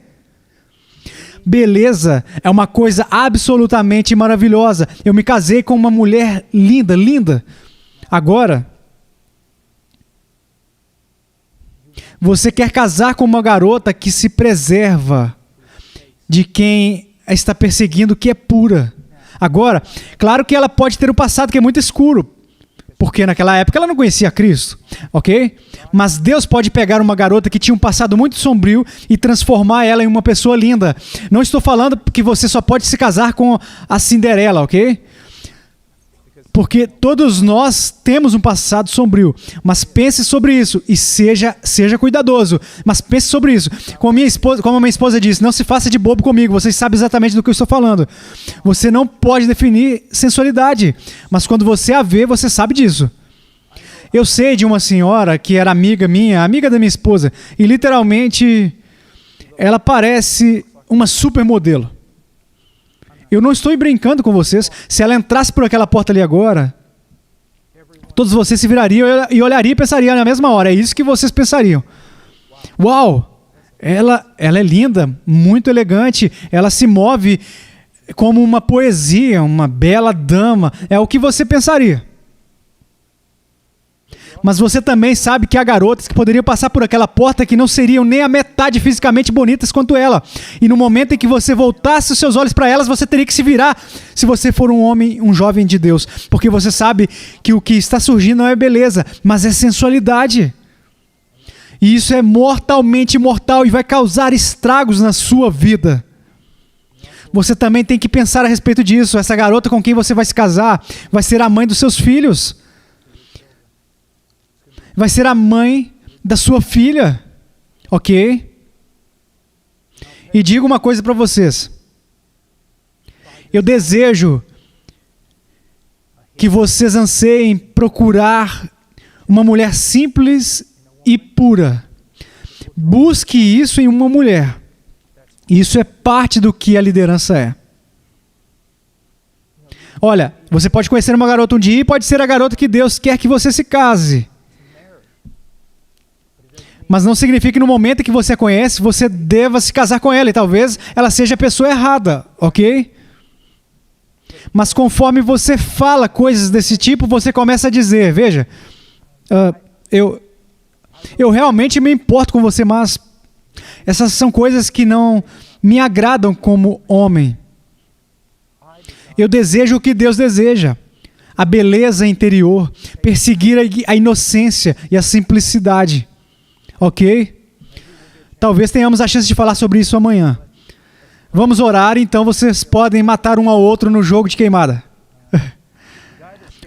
Beleza é uma coisa absolutamente maravilhosa. Eu me casei com uma mulher linda, linda. Agora, você quer casar com uma garota que se preserva de quem está perseguindo, que é pura. Agora, claro que ela pode ter um passado que é muito escuro, porque naquela época ela não conhecia Cristo, ok? Mas Deus pode pegar uma garota que tinha um passado muito sombrio e transformar ela em uma pessoa linda. Não estou falando que você só pode se casar com a Cinderela, ok? Porque todos nós temos um passado sombrio, mas pense sobre isso e seja cuidadoso, mas pense sobre isso. Como a minha esposa disse, não se faça de bobo comigo, vocês sabem exatamente do que eu estou falando. Você não pode definir sensualidade, mas quando você a vê, você sabe disso. Eu sei de uma senhora que era amiga minha, amiga da minha esposa, e literalmente ela parece uma supermodelo. Eu não estou brincando com vocês. Se ela entrasse por aquela porta ali agora, todos vocês se virariam e olhariam e pensariam na mesma hora. É isso que vocês pensariam. Uau! ela é linda, muito elegante, ela se move como uma poesia, uma bela dama, é o que você pensaria. Mas você também sabe que há garotas que poderiam passar por aquela porta que não seriam nem a metade fisicamente bonitas quanto ela. E no momento em que você voltasse os seus olhos para elas, você teria que se virar se você for um homem, um jovem de Deus. Porque você sabe que o que está surgindo não é beleza, mas é sensualidade. E isso é mortalmente imortal e vai causar estragos na sua vida. Você também tem que pensar a respeito disso. Essa garota com quem você vai se casar vai ser a mãe dos seus filhos. Vai ser a mãe da sua filha, ok? E digo uma coisa para vocês. Eu desejo que vocês anseiem procurar uma mulher simples e pura. Busque isso em uma mulher. Isso é parte do que a liderança é. Olha, você pode conhecer uma garota um dia e pode ser a garota que Deus quer que você se case. Mas não significa que no momento em que você a conhece, você deva se casar com ela. E talvez ela seja a pessoa errada, ok? Mas conforme você fala coisas desse tipo, você começa a dizer, veja, eu realmente me importo com você, mas essas são coisas que não me agradam como homem. Eu desejo o que Deus deseja. A beleza interior, perseguir a inocência e a simplicidade. Ok? Talvez tenhamos a chance de falar sobre isso amanhã. Vamos orar, então vocês podem matar um ao outro no jogo de queimada.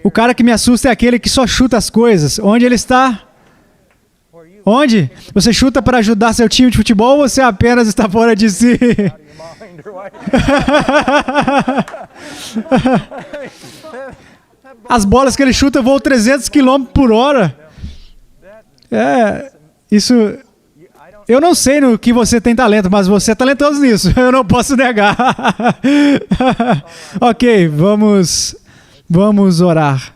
O cara que me assusta é aquele que só chuta as coisas. Onde ele está? Onde? Você chuta para ajudar seu time de futebol ou você apenas está fora de si? As bolas que ele chuta voam 300 km por hora. Isso... Eu não sei no que você tem talento, mas você é talentoso nisso. Eu não posso negar. Ok, vamos orar.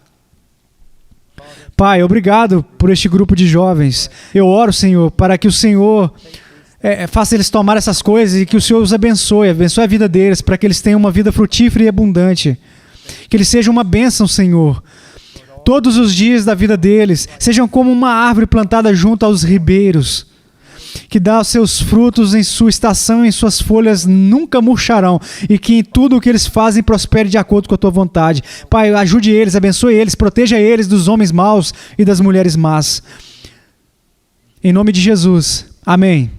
Pai, obrigado por este grupo de jovens. Eu oro, Senhor, para que o Senhor faça eles tomar essas coisas e que o Senhor os abençoe a vida deles, para que eles tenham uma vida frutífera e abundante. Que eles sejam uma bênção, Senhor. Todos os dias da vida deles sejam como uma árvore plantada junto aos ribeiros, que dá os seus frutos em sua estação e em suas folhas nunca murcharão, e que em tudo o que eles fazem prospere de acordo com a tua vontade. Pai, ajude eles, abençoe eles, proteja eles dos homens maus e das mulheres más. Em nome de Jesus. Amém.